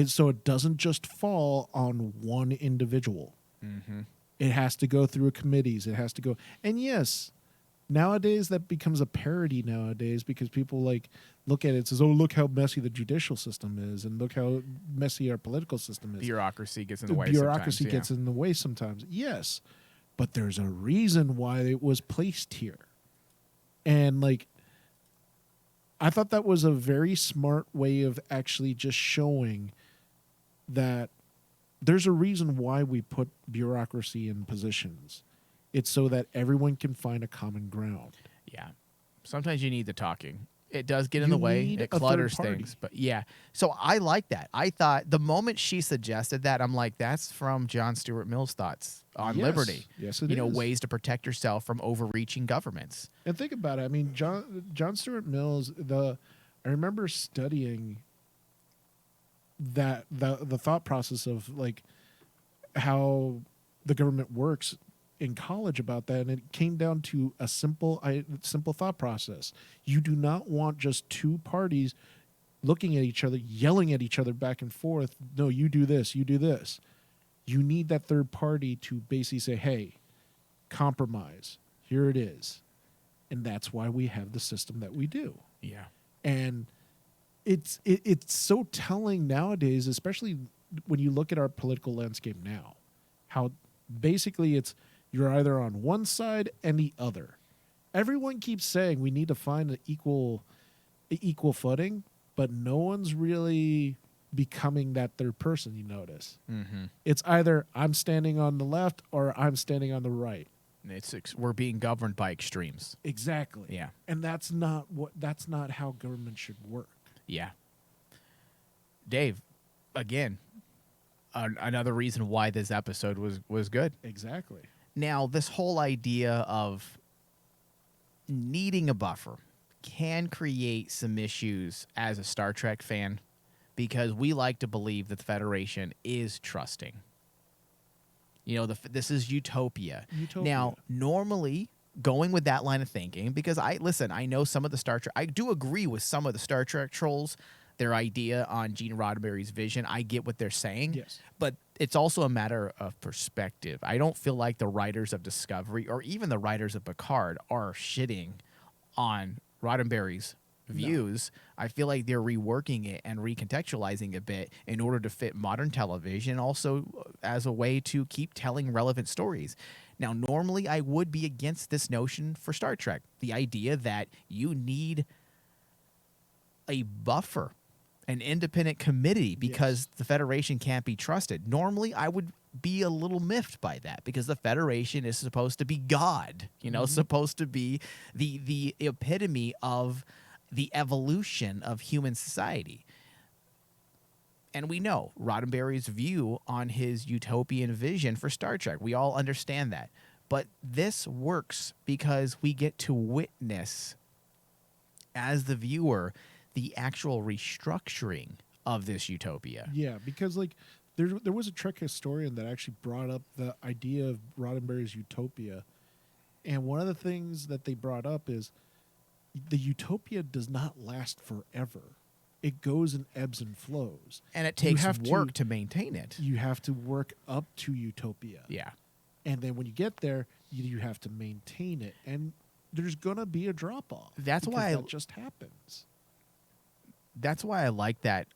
so it doesn't just fall on one individual. Mm-hmm. It has to go through committees. It has to go. And yes, nowadays that becomes a parody nowadays, because people look at it and says, oh, look how messy the judicial system is, and look how messy our political system is. Bureaucracy gets in the way Bureaucracy sometimes, gets in the way sometimes. Yes. But there's a reason why it was placed here. And I thought that was a very smart way of actually just showing that there's a reason why we put bureaucracy in positions. It's so that everyone can find a common ground. Yeah. Sometimes you need the talking. It does get in the way. It clutters things. But yeah. So I like that. I thought the moment she suggested that, I'm like, that's from John Stuart Mill's thoughts on liberty. Yes, it is. Ways to protect yourself from overreaching governments. And think about it. I mean, John Stuart Mill's, I remember studying that the thought process of how the government works in college about that, and it came down to a simple thought process. You do not want just two parties looking at each other, yelling at each other back and forth. No, you do this, you do this. You need that third party to basically say, hey, compromise. Here it is. And that's why we have the system that we do. Yeah. And it's so telling nowadays, especially when you look at our political landscape now, how basically you're either on one side and the other. Everyone keeps saying we need to find an equal footing, but no one's really becoming that third person, you notice. Mm-hmm. It's either I'm standing on the left or I'm standing on the right. We're being governed by extremes. Exactly. Yeah. And that's not how government should work. Yeah. Dave, again, another reason why this episode was good. Exactly. Now, this whole idea of needing a buffer can create some issues as a Star Trek fan, because we like to believe that the Federation is trusting. This is utopia. Now, normally, going with that line of thinking, because I know some of the Star Trek, I do agree with some of the Star Trek trolls, their idea on Gene Roddenberry's vision. I get what they're saying. Yes. But it's also a matter of perspective. I don't feel like the writers of Discovery or even the writers of Picard are shitting on Roddenberry's views. I feel like they're reworking it and recontextualizing a bit in order to fit modern television, also as a way to keep telling relevant stories. Now, normally I would be against this notion for Star Trek, the idea that you need a buffer, an independent committee, because the Federation can't be trusted. Normally, I would be a little miffed by that, because the Federation is supposed to be God, supposed to be the epitome of the evolution of human society. And we know Roddenberry's view on his utopian vision for Star Trek. We all understand that. But this works because we get to witness, as the viewer, the actual restructuring of this utopia. Yeah, because there was a Trek historian that actually brought up the idea of Roddenberry's utopia, And one of the things that they brought up is the utopia does not last forever. It goes in ebbs and flows. And it You takes have work to maintain it. You have to work up to utopia. Yeah. And then when you get there, you have to maintain it. And there's going to be a drop off. That's why that just happens. That's why I like that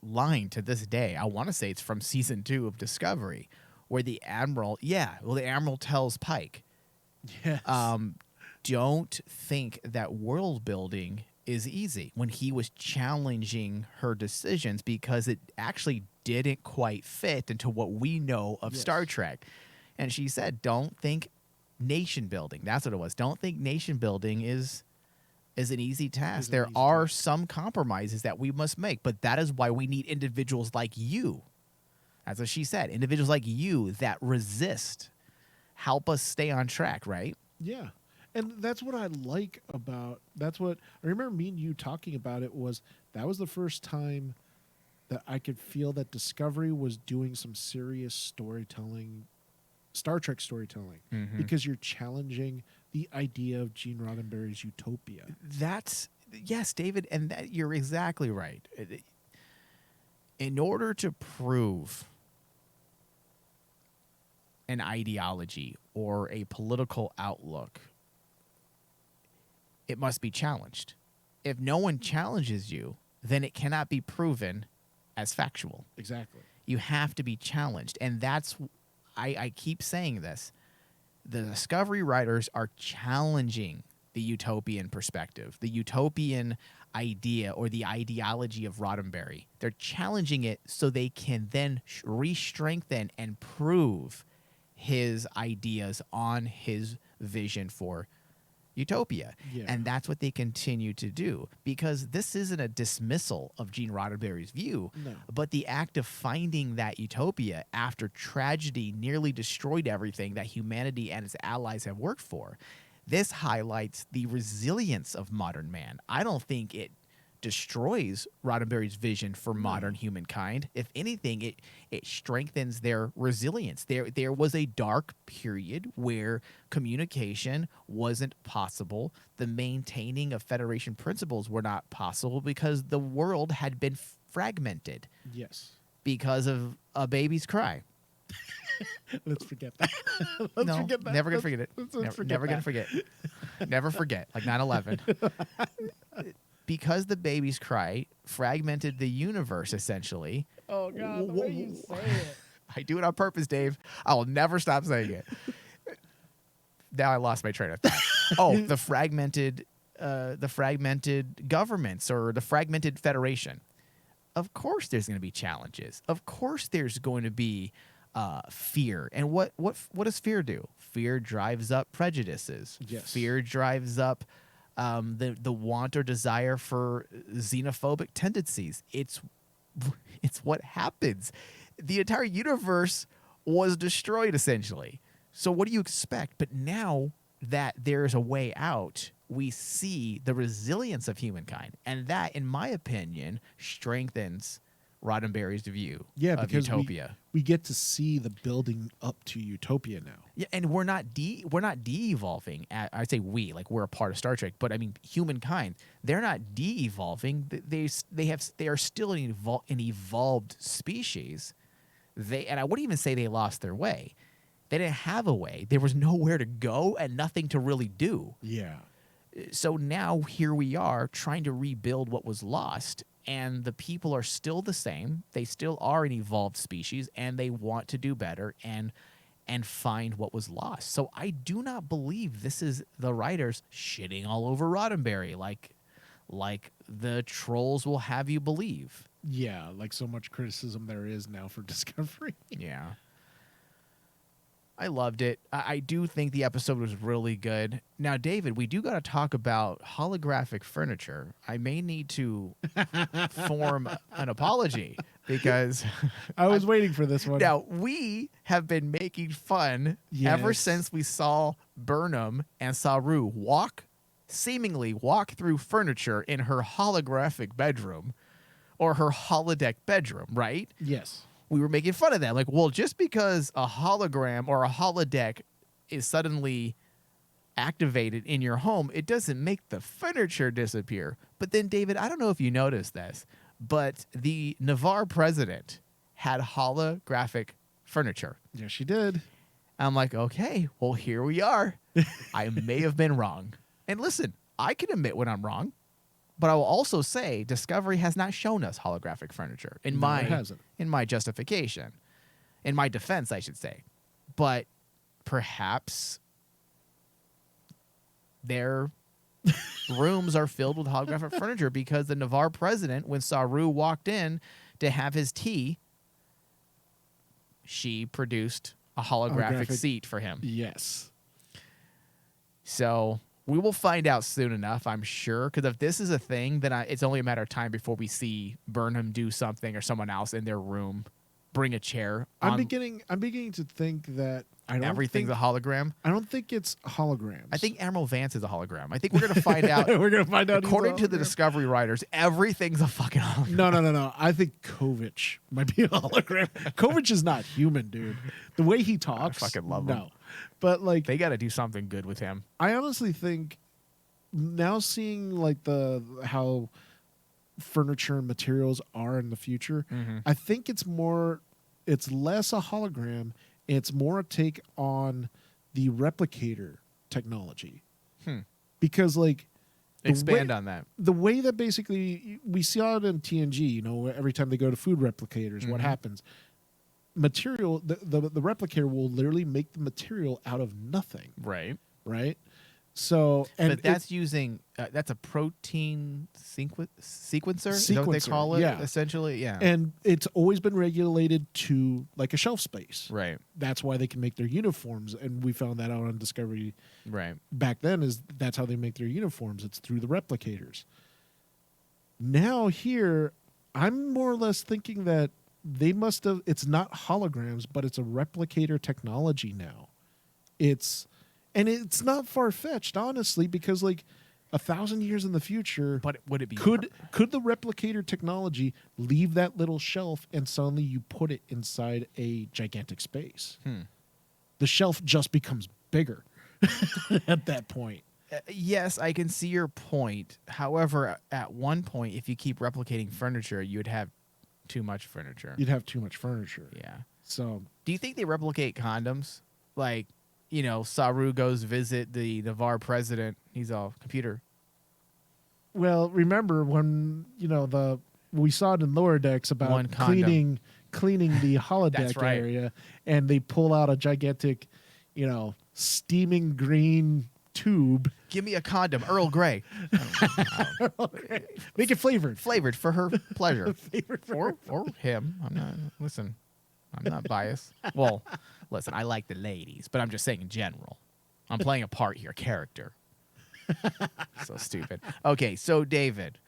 line to this day. I want to say it's from season 2 of Discovery, where the Admiral tells Pike, Yes. don't think that world building is easy, when he was challenging her decisions because it actually didn't quite fit into what we know of Yes. Star Trek. And she said, don't think nation building. That's what it was. Don't think nation building is an easy task. Is an There easy are task. some compromises that we must make, but that is why we need individuals like you. That's what she said. Individuals like you that resist, help us stay on track, right? Yeah. And that's what I like about, that's what, I remember me and you talking about it, that was the first time that I could feel that Discovery was doing some serious storytelling, Star Trek storytelling, Mhm. because you're challenging the idea of Gene Roddenberry's utopia. Yes, David, and you're exactly right. In order to prove an ideology or a political outlook, it must be challenged. If no one challenges you, then it cannot be proven as factual. Exactly. You have to be challenged. And that's, I keep saying this. The Discovery writers are challenging the utopian perspective, the utopian idea or the ideology of Roddenberry. They're challenging it so they can then re-strengthen and prove his ideas on his vision for utopia. Yeah. And that's what they continue to do, because this isn't a dismissal of Gene Roddenberry's view, No. but the act of finding that utopia after tragedy nearly destroyed everything that humanity and its allies have worked for. This highlights the resilience of modern man. I don't think it destroys Roddenberry's vision for modern humankind. If anything, it strengthens their resilience. There was a dark period where communication wasn't possible. The maintaining of Federation principles were not possible because the world had been fragmented Yes. because of a baby's cry. Let's forget that. No, forget that. never gonna Let's- forget it. let's forget Never gonna that. forget. Never forget. Like 9/11. Because the baby's cry fragmented the universe, essentially. Oh, God, the way you say it. I do it on purpose, Dave. I will never stop saying it. Now I lost my train of thought. Oh, the fragmented governments or the fragmented federation. Of course, there's going to be challenges. Of course, there's going to be fear. And what does fear do? Fear drives up prejudices. Yes. Fear drives up the want or desire for xenophobic tendencies. It's what happens. The entire universe was destroyed, essentially. So what do you expect? But now that there's a way out, we see the resilience of humankind. And that, in my opinion, strengthens Roddenberry's view Yeah, of because utopia. we get to see the building up to utopia now. Yeah, and we're not de-evolving. I say we, like we're a part of Star Trek, but I mean humankind. They're not de-evolving. They are still an evolved species. And I wouldn't even say they lost their way. They didn't have a way. There was nowhere to go and nothing to really do. Yeah. So now here we are trying to rebuild what was lost, and the people are still the same. They still are an evolved species, and they want to do better and find what was lost. So I do not believe this is the writers shitting all over Roddenberry like the trolls will have you believe. Yeah, like so much criticism there is now for Discovery. Yeah. I loved it. I do think the episode was really good. Now, David, we do got to talk about holographic furniture. I may need to form an apology because I was waiting for this one. now we have been making fun ever Yes. since we saw Burnham and Saru seemingly walk through furniture in her holographic bedroom or her holodeck bedroom, right? Yes. We were making fun of that. Like, well, just because a hologram or a holodeck is suddenly activated in your home, it doesn't make the furniture disappear. But then, David, I don't know if you noticed this, but the Navarre president had holographic furniture. Yeah, she did. I'm like, okay, well, here we are. I may have been wrong. And listen, I can admit when I'm wrong, but I will also say Discovery has not shown us holographic furniture It hasn't. in my justification, in my defense, I should say. But perhaps their rooms are filled with holographic furniture because the Navarre president, when Saru walked in to have his tea, she produced a holographic seat for him. Yes. So we will find out soon enough, I'm sure, because if this is a thing, then it's only a matter of time before we see Burnham do something or someone else in their room bring a chair. I'm beginning to think that Everything's a hologram. I don't think it's holograms. I think Admiral Vance is a hologram. I think we're going to find out. We're going to find out. According to the Discovery writers, everything's a fucking hologram. No. I think Kovich might be a hologram. Kovich is not human, dude. The way he talks. I fucking love him. No. But like They got to do something good with him. I honestly think now seeing like how furniture and materials are in the future, I think it's less a hologram. It's more a take on the replicator technology. Because like Expand on that. the way that basically we saw it in TNG, every time they go to food replicators, what happens? Material, the replicator will literally make the material out of nothing. Right? So, but that's using that's a protein sequencer. Is that what they call it? Yeah. Essentially, yeah. And it's always been regulated to like a shelf space. Right. That's why they can make their uniforms, and we found that out on Discovery. Right. Back then, that's how they make their uniforms. It's through the replicators. Now here, I'm more or less thinking that they must have. It's not holograms, but it's a replicator technology now. And it's not far-fetched, honestly, because like 1,000 years in the future, But would it be could the replicator technology leave that little shelf and suddenly you put it inside a gigantic space? The shelf just becomes bigger at that point. Yes, I can see your point. However, at one point, if you keep replicating furniture, you would have too much furniture. You'd have too much furniture. Yeah. So Do you think they replicate condoms? Like, Saru goes visit the Navarre president. He's all computer. well, remember when we saw it in Lower Decks One about condom. cleaning the holodeck That's right. area, and they pull out a gigantic, steaming green tube. Give me a condom, Earl Grey. Make it flavored. Flavored for her pleasure. Flavored for or him. I'm not biased. Well, listen, I like the ladies, but I'm just saying in general. I'm playing a part here, character. So stupid. Okay, so David,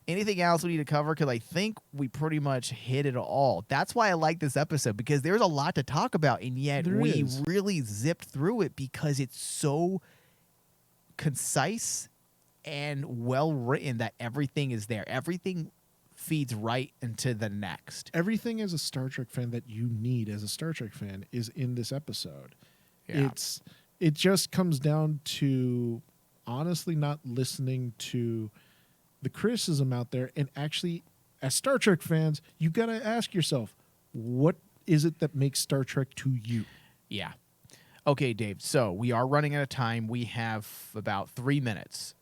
anything else we need to cover? Because I think we pretty much hit it all. That's why I like this episode, because there's a lot to talk about, and yet we really zipped through it because it's so concise and well written that everything is there. Everything feeds right into the next. Everything as a Star Trek fan that you need as a Star Trek fan is in this episode. Yeah. It just comes down to honestly not listening to the criticism out there, and actually as Star Trek fans, you got to ask yourself, what is it that makes Star Trek to you? Yeah. Okay, Dave. So we are running out of time. We have about 3 minutes.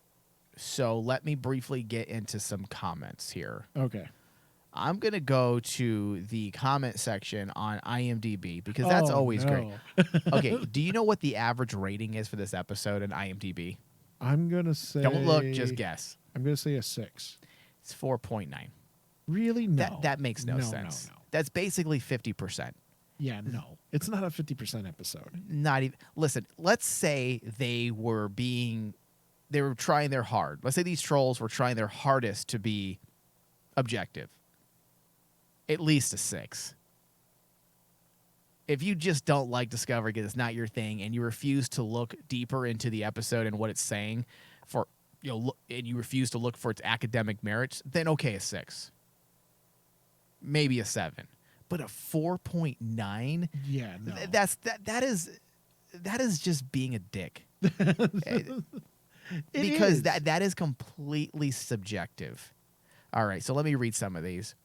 So let me briefly get into some comments here. Okay. I'm going to go to the comment section on IMDb because that's always great. Okay, do you know what the average rating is for this episode in IMDb? I'm going to say... Don't look, just guess. I'm going to say a 6. It's 4.9. Really? No. That makes no sense. No. That's basically 50%. Yeah, no. It's not a 50% episode. Not even. Listen, let's say they were trying their hard. Let's say these trolls were trying their hardest to be objective. At least a 6. If you just don't like Discovery because it's not your thing, and you refuse to look deeper into the episode and what it's saying, and you refuse to look for its academic merits, then okay, a 6, maybe a 7, but a 4.9. Yeah, no. That is just being a dick. It because is. that is completely subjective. All right, so let me read some of these.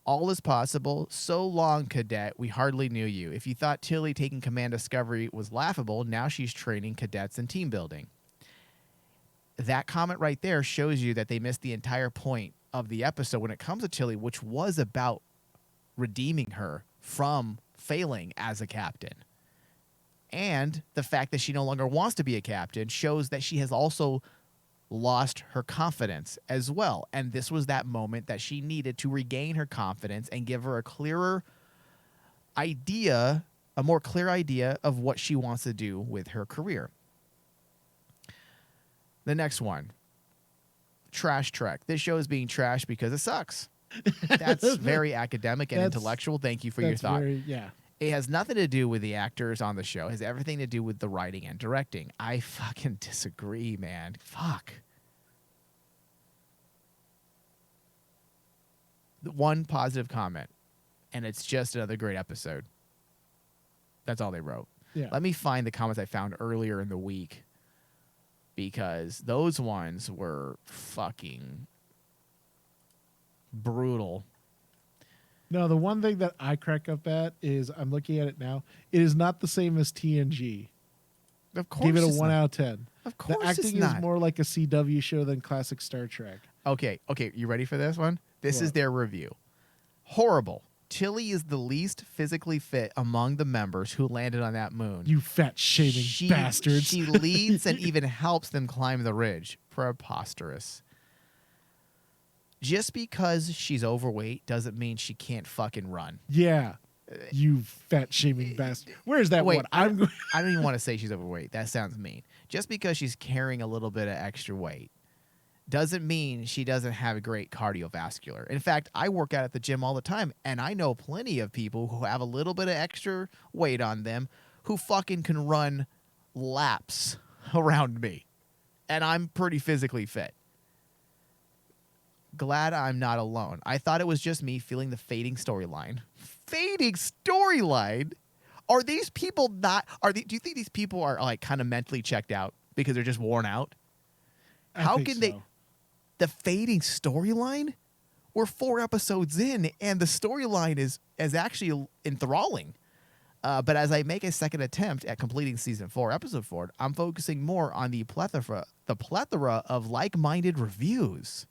All is possible. So long, cadet. We hardly knew you. If you thought Tilly taking command Discovery was laughable, now she's training cadets in team building. That comment right there shows you that they missed the entire point of the episode when it comes to Tilly, which was about redeeming her from failing as a captain. And the fact that she no longer wants to be a captain shows that she has also lost her confidence as well. And this was that moment that she needed to regain her confidence and give her a clearer idea, a more clear idea of what she wants to do with her career. The next one, Trash Trek. This show is being trashed because it sucks. That's very academic and intellectual. Thank you for your thought. Yeah. It has nothing to do with the actors on the show. It has everything to do with the writing and directing. I fucking disagree, man. Fuck. One positive comment, and it's just another great episode. That's all they wrote. Yeah. Let me find the comments I found earlier in the week, because those ones were fucking brutal. No, the one thing that I crack up at is I'm looking at it now. It is not the same as TNG. Of course, Give it a it's 1 not. out of 10. Of course, the acting it's is not. more like a CW show than classic Star Trek. Okay, you ready for this one? This is What? their review. Horrible. Tilly is the least physically fit among the members who landed on that moon. You fat shaming bastards. She leads and even helps them climb the ridge. Preposterous. Just because she's overweight doesn't mean she can't fucking run. Yeah. You fat shaming bastard. Where's that Wait, one? I'm going. I don't even want to say she's overweight. That sounds mean. Just because she's carrying a little bit of extra weight doesn't mean she doesn't have a great cardiovascular. In fact, I work out at the gym all the time, and I know plenty of people who have a little bit of extra weight on them who fucking can run laps around me. And I'm pretty physically fit. Glad I'm not alone. I thought it was just me feeling the fading storyline. Fading storyline? Are these people not... do you think these people are like kind of mentally checked out because they're just worn out? I think can they... so. The fading storyline? We're 4 episodes in, and the storyline is actually enthralling. But as I make a second attempt at completing season 4, episode 4, I'm focusing more on the plethora of like-minded reviews.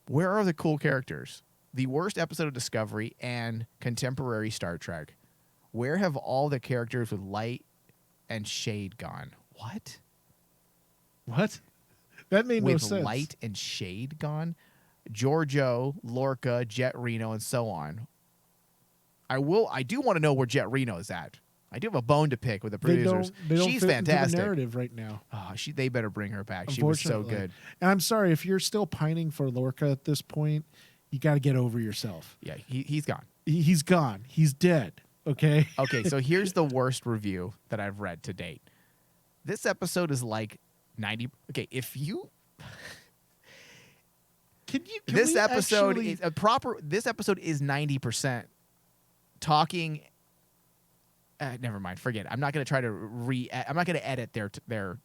Where are the cool characters? The worst episode of Discovery and contemporary Star Trek. Where have all the characters with light and shade gone? What? What? That made no With sense. light and shade gone? Giorgio, Lorca, Jet Reno, and so on. I do want to know where Jet Reno is at. I do have a bone to pick with the producers. They don't She's fit into fantastic. the narrative right now. Oh, they better bring her back. She was so Unfortunately. good. And I'm sorry if you're still pining for Lorca at this point. You got to get over yourself. Yeah, he's gone. He's gone. He's dead. Okay. Okay, so here's the worst review that I've read to date. This episode is like 90. Okay, if you this episode is a proper. This episode is 90% talking. Never mind. Forget it. I'm not going to try to I'm not going to edit their.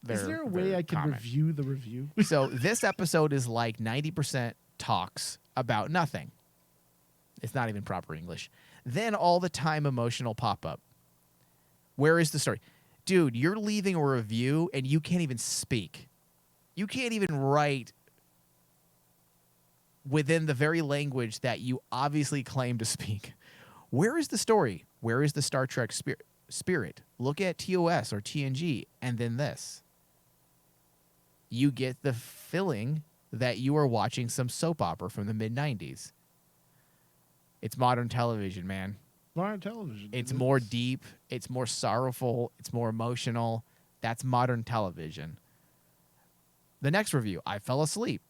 Is there a way I can comment. review the review? So this episode is like 90% talks about nothing. It's not even proper English. Then all the time emotional pop up. Where is the story? Dude, you're leaving a review and you can't even speak. You can't even write within the very language that you obviously claim to speak. Where is the story? Where is the Star Trek spirit? Look at TOS or TNG and then this. You get the feeling that you are watching some soap opera from the mid-90s. It's modern television, man. Modern television. It's more deep. It's more sorrowful. It's more emotional. That's modern television. The next review, I fell asleep.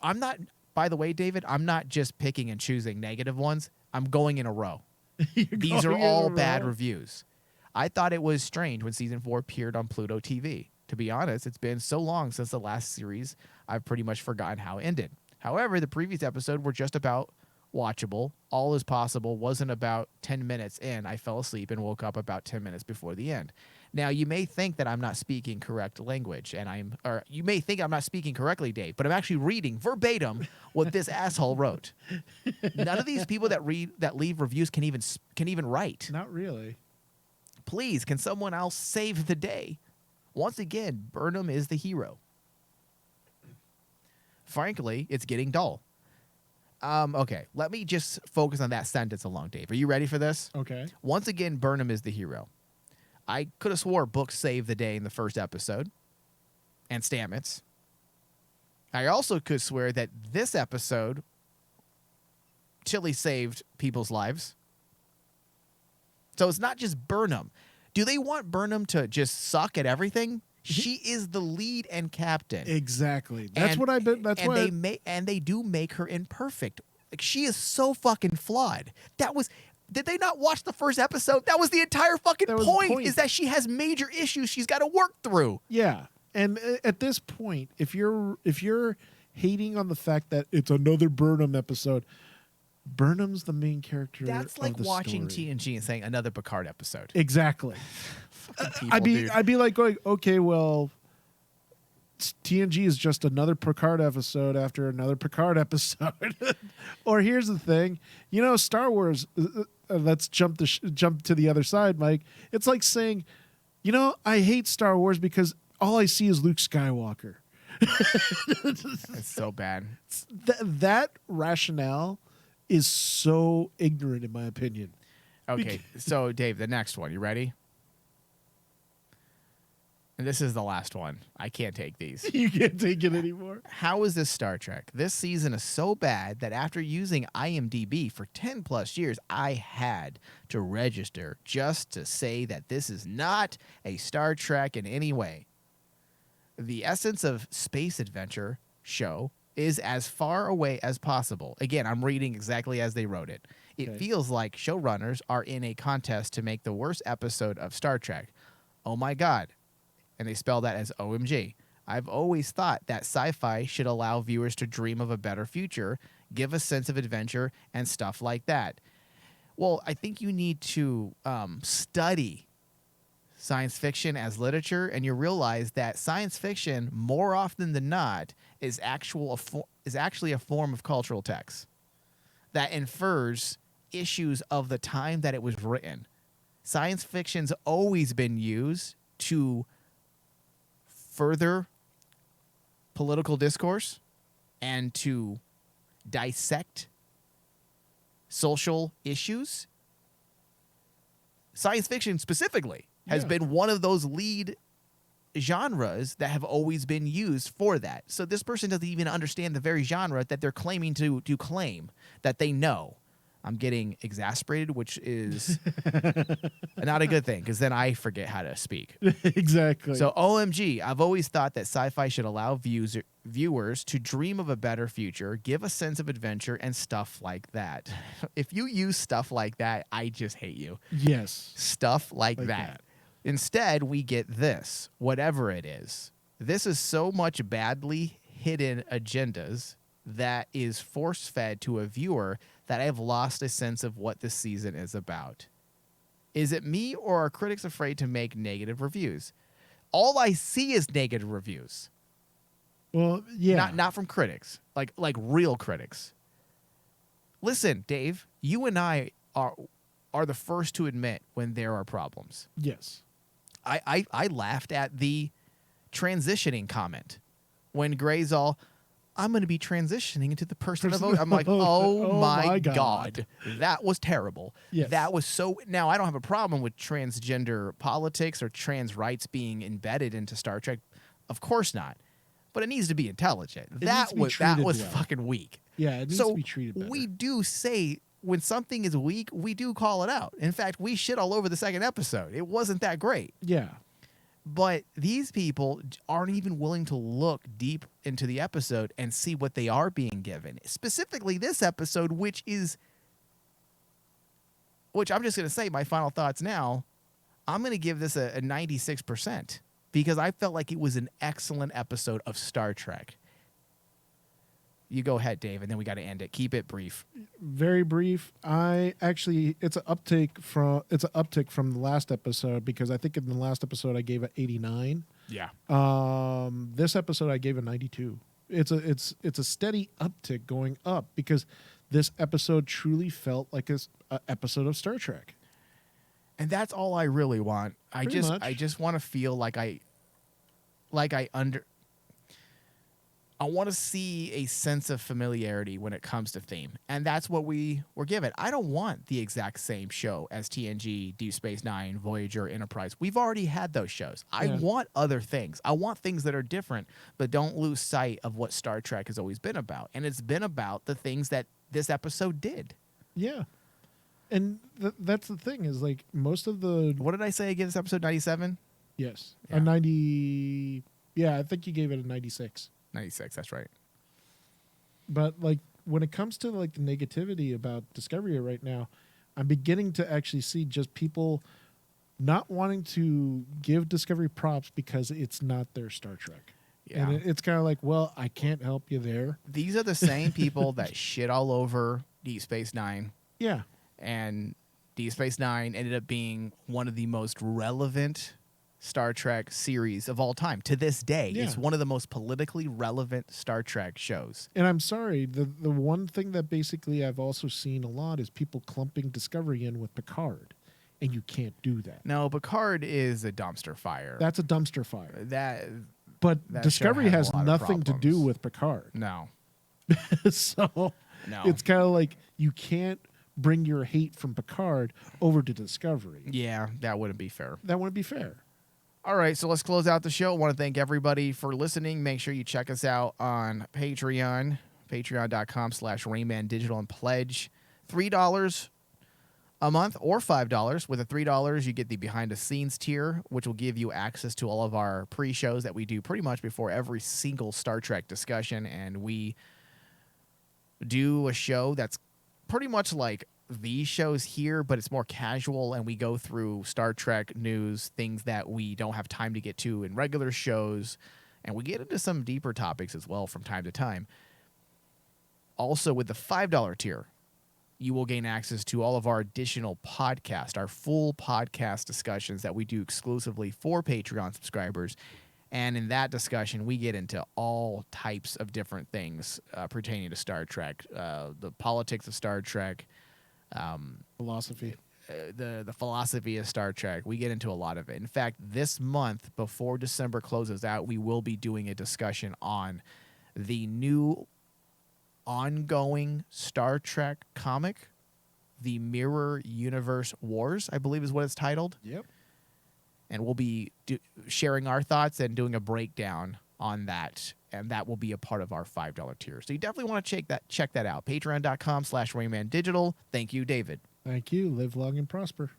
I'm not, by the way, David, I'm not just picking and choosing negative ones. I'm going in a row. These are all bad reviews. I thought it was strange when season 4 appeared on Pluto TV. To be honest, it's been so long since the last series, I've pretty much forgotten how it ended. However, the previous episode were just about watchable. All is possible wasn't about 10 minutes in. I fell asleep and woke up about 10 minutes before the end. Now, you may think that I'm not speaking correct language, or you may think I'm not speaking correctly, Dave, but I'm actually reading verbatim what this asshole wrote. None of these people that leave reviews can even write. Not really. Please, can someone else save the day? Once again, Burnham is the hero. Frankly, it's getting dull. Okay, let me just focus on that sentence alone, Dave. Are you ready for this? Okay. Once again, Burnham is the hero. I could have swore Book saved the day in the first episode, and Stamets. I also could swear that this episode, Tilly saved people's lives. So it's not just Burnham. Do they want Burnham to just suck at everything? She is the lead and captain. Exactly. That's what I've been. That's and what they do make her imperfect. Like, she is so fucking flawed. Did they not watch the first episode? That was the entire fucking point. Is that she has major issues she's got to work through. Yeah. And at this point, if you're hating on the fact that it's another Burnham episode, Burnham's the main character. That's like of the watching story. TNG and saying another Picard episode. Exactly. People, dude. I'd be like going, okay, well, TNG is just another Picard episode after another Picard episode. Or here's the thing, Star Wars. Let's jump to the other side, Mike. It's like saying, I hate Star Wars because all I see is Luke Skywalker. It's so bad. That rationale is so ignorant, in my opinion. Okay, so Dave, the next one. You ready? And this is the last one. I can't take these. You can't take it anymore. How is this Star Trek? This season is so bad that after using IMDb for 10 plus years, I had to register just to say that this is not a Star Trek in any way. The essence of space adventure show is as far away as possible. Again, I'm reading exactly as they wrote it. It feels like showrunners are in a contest to make the worst episode of Star Trek. Oh my God. And they spell that as OMG. I've always thought that sci-fi should allow viewers to dream of a better future, give a sense of adventure, and stuff like that. Well, I think you need to study science fiction as literature, and you realize that science fiction, more often than not, is actually a form of cultural text that infers issues of the time that it was written. Science fiction's always been used to further political discourse and to dissect social issues. Science fiction specifically has been one of those lead genres that have always been used for that. So this person doesn't even understand the very genre that they're claiming to claim that they know. I'm getting exasperated, which is not a good thing, because then I forget how to speak. Exactly. So OMG, I've always thought that sci-fi should allow viewers to dream of a better future, give a sense of adventure, and stuff like that. If you use stuff like that, I just hate you. Yes. Stuff like that. Instead, we get this, whatever it is. This is so much badly hidden agendas that is force-fed to a viewer that I have lost a sense of what this season is about. Is it me, or are critics afraid to make negative reviews? All I see is negative reviews. Well, yeah. Not from critics, like real critics. Listen, Dave, you and I are the first to admit when there are problems. Yes. I laughed at the transitioning comment when Gray's all, I'm going to be transitioning into the person of vote. I'm like, oh my God. That was terrible. Yes. That was so. Now, I don't have a problem with transgender politics or trans rights being embedded into Star Trek. Of course not. But it needs to be intelligent. That was well. fucking weak. Yeah, it needs to be treated better. We do say when something is weak, we do call it out. In fact, we shit all over the second episode. It wasn't that great. Yeah. But these people aren't even willing to look deep into the episode and see what they are being given. Specifically this episode, which I'm just going to say my final thoughts now. I'm going to give this a 96% because I felt like it was an excellent episode of Star Trek. You go ahead, Dave, and then we got to end it. Keep it brief. very brief. It's an uptick from the last episode, because I think in the last episode I gave it 89. Yeah. This episode I gave it 92. It's a steady uptick going up, because this episode truly felt like a episode of Star Trek. And that's all I really want. I Pretty much. just want to feel like I want to see a sense of familiarity when it comes to theme. And that's what we were given. I don't want the exact same show as TNG, Deep Space Nine, Voyager, Enterprise. We've already had those shows. I want other things. I want things that are different, but don't lose sight of what Star Trek has always been about. And it's been about the things that this episode did. Yeah. And that's the thing, is like most of the... What did I say? I gave this episode 97? Yes. Yeah. A 90... Yeah, I think you gave it a 96. 96, that's right. But like when it comes to like the negativity about Discovery right now, I'm beginning to actually see just people not wanting to give Discovery props because it's not their Star Trek. Yeah. And it's kind of like, well, I can't help you there. These are the same people that shit all over Deep Space Nine. Yeah. And Deep Space Nine ended up being one of the most relevant Star Trek series of all time. To this day, Yeah. it's one of the most politically relevant Star Trek shows. And I'm sorry, the one thing that basically I've also seen a lot is people clumping Discovery in with Picard. And you can't do that. No, Picard is a dumpster fire. That's a dumpster fire. But that Discovery show had has a lot of nothing to do problems. with Picard. No. So No. it's kind of like you can't bring your hate from Picard over to Discovery. Yeah, that wouldn't be fair. That wouldn't be fair. All right, so let's close out the show. I want to thank everybody for listening. Make sure you check us out on Patreon, patreon.com/Rayman Digital, and pledge $3 a month or $5. With the $3, you get the behind-the-scenes tier, which will give you access to all of our pre-shows that we do pretty much before every single Star Trek discussion, and we do a show that's pretty much like these shows here, but it's more casual, and we go through Star Trek news, things that we don't have time to get to in regular shows, and we get into some deeper topics as well from time to time. Also, with the $5 tier, you will gain access to all of our additional podcasts, our full podcast discussions that we do exclusively for Patreon subscribers. And in that discussion, we get into all types of different things pertaining to Star Trek, the politics of Star Trek, Philosophy. the philosophy of Star Trek. We get into a lot of it. In fact, this month, before December closes out, we will be doing a discussion on the new ongoing Star Trek comic, The Mirror Universe Wars, I believe is what it's titled. Yep. And we'll be sharing our thoughts and doing a breakdown on that. And that will be a part of our $5 tier. So you definitely want to check that out. Patreon.com/Rayman Digital. Thank you, David. Thank you. Live long and prosper.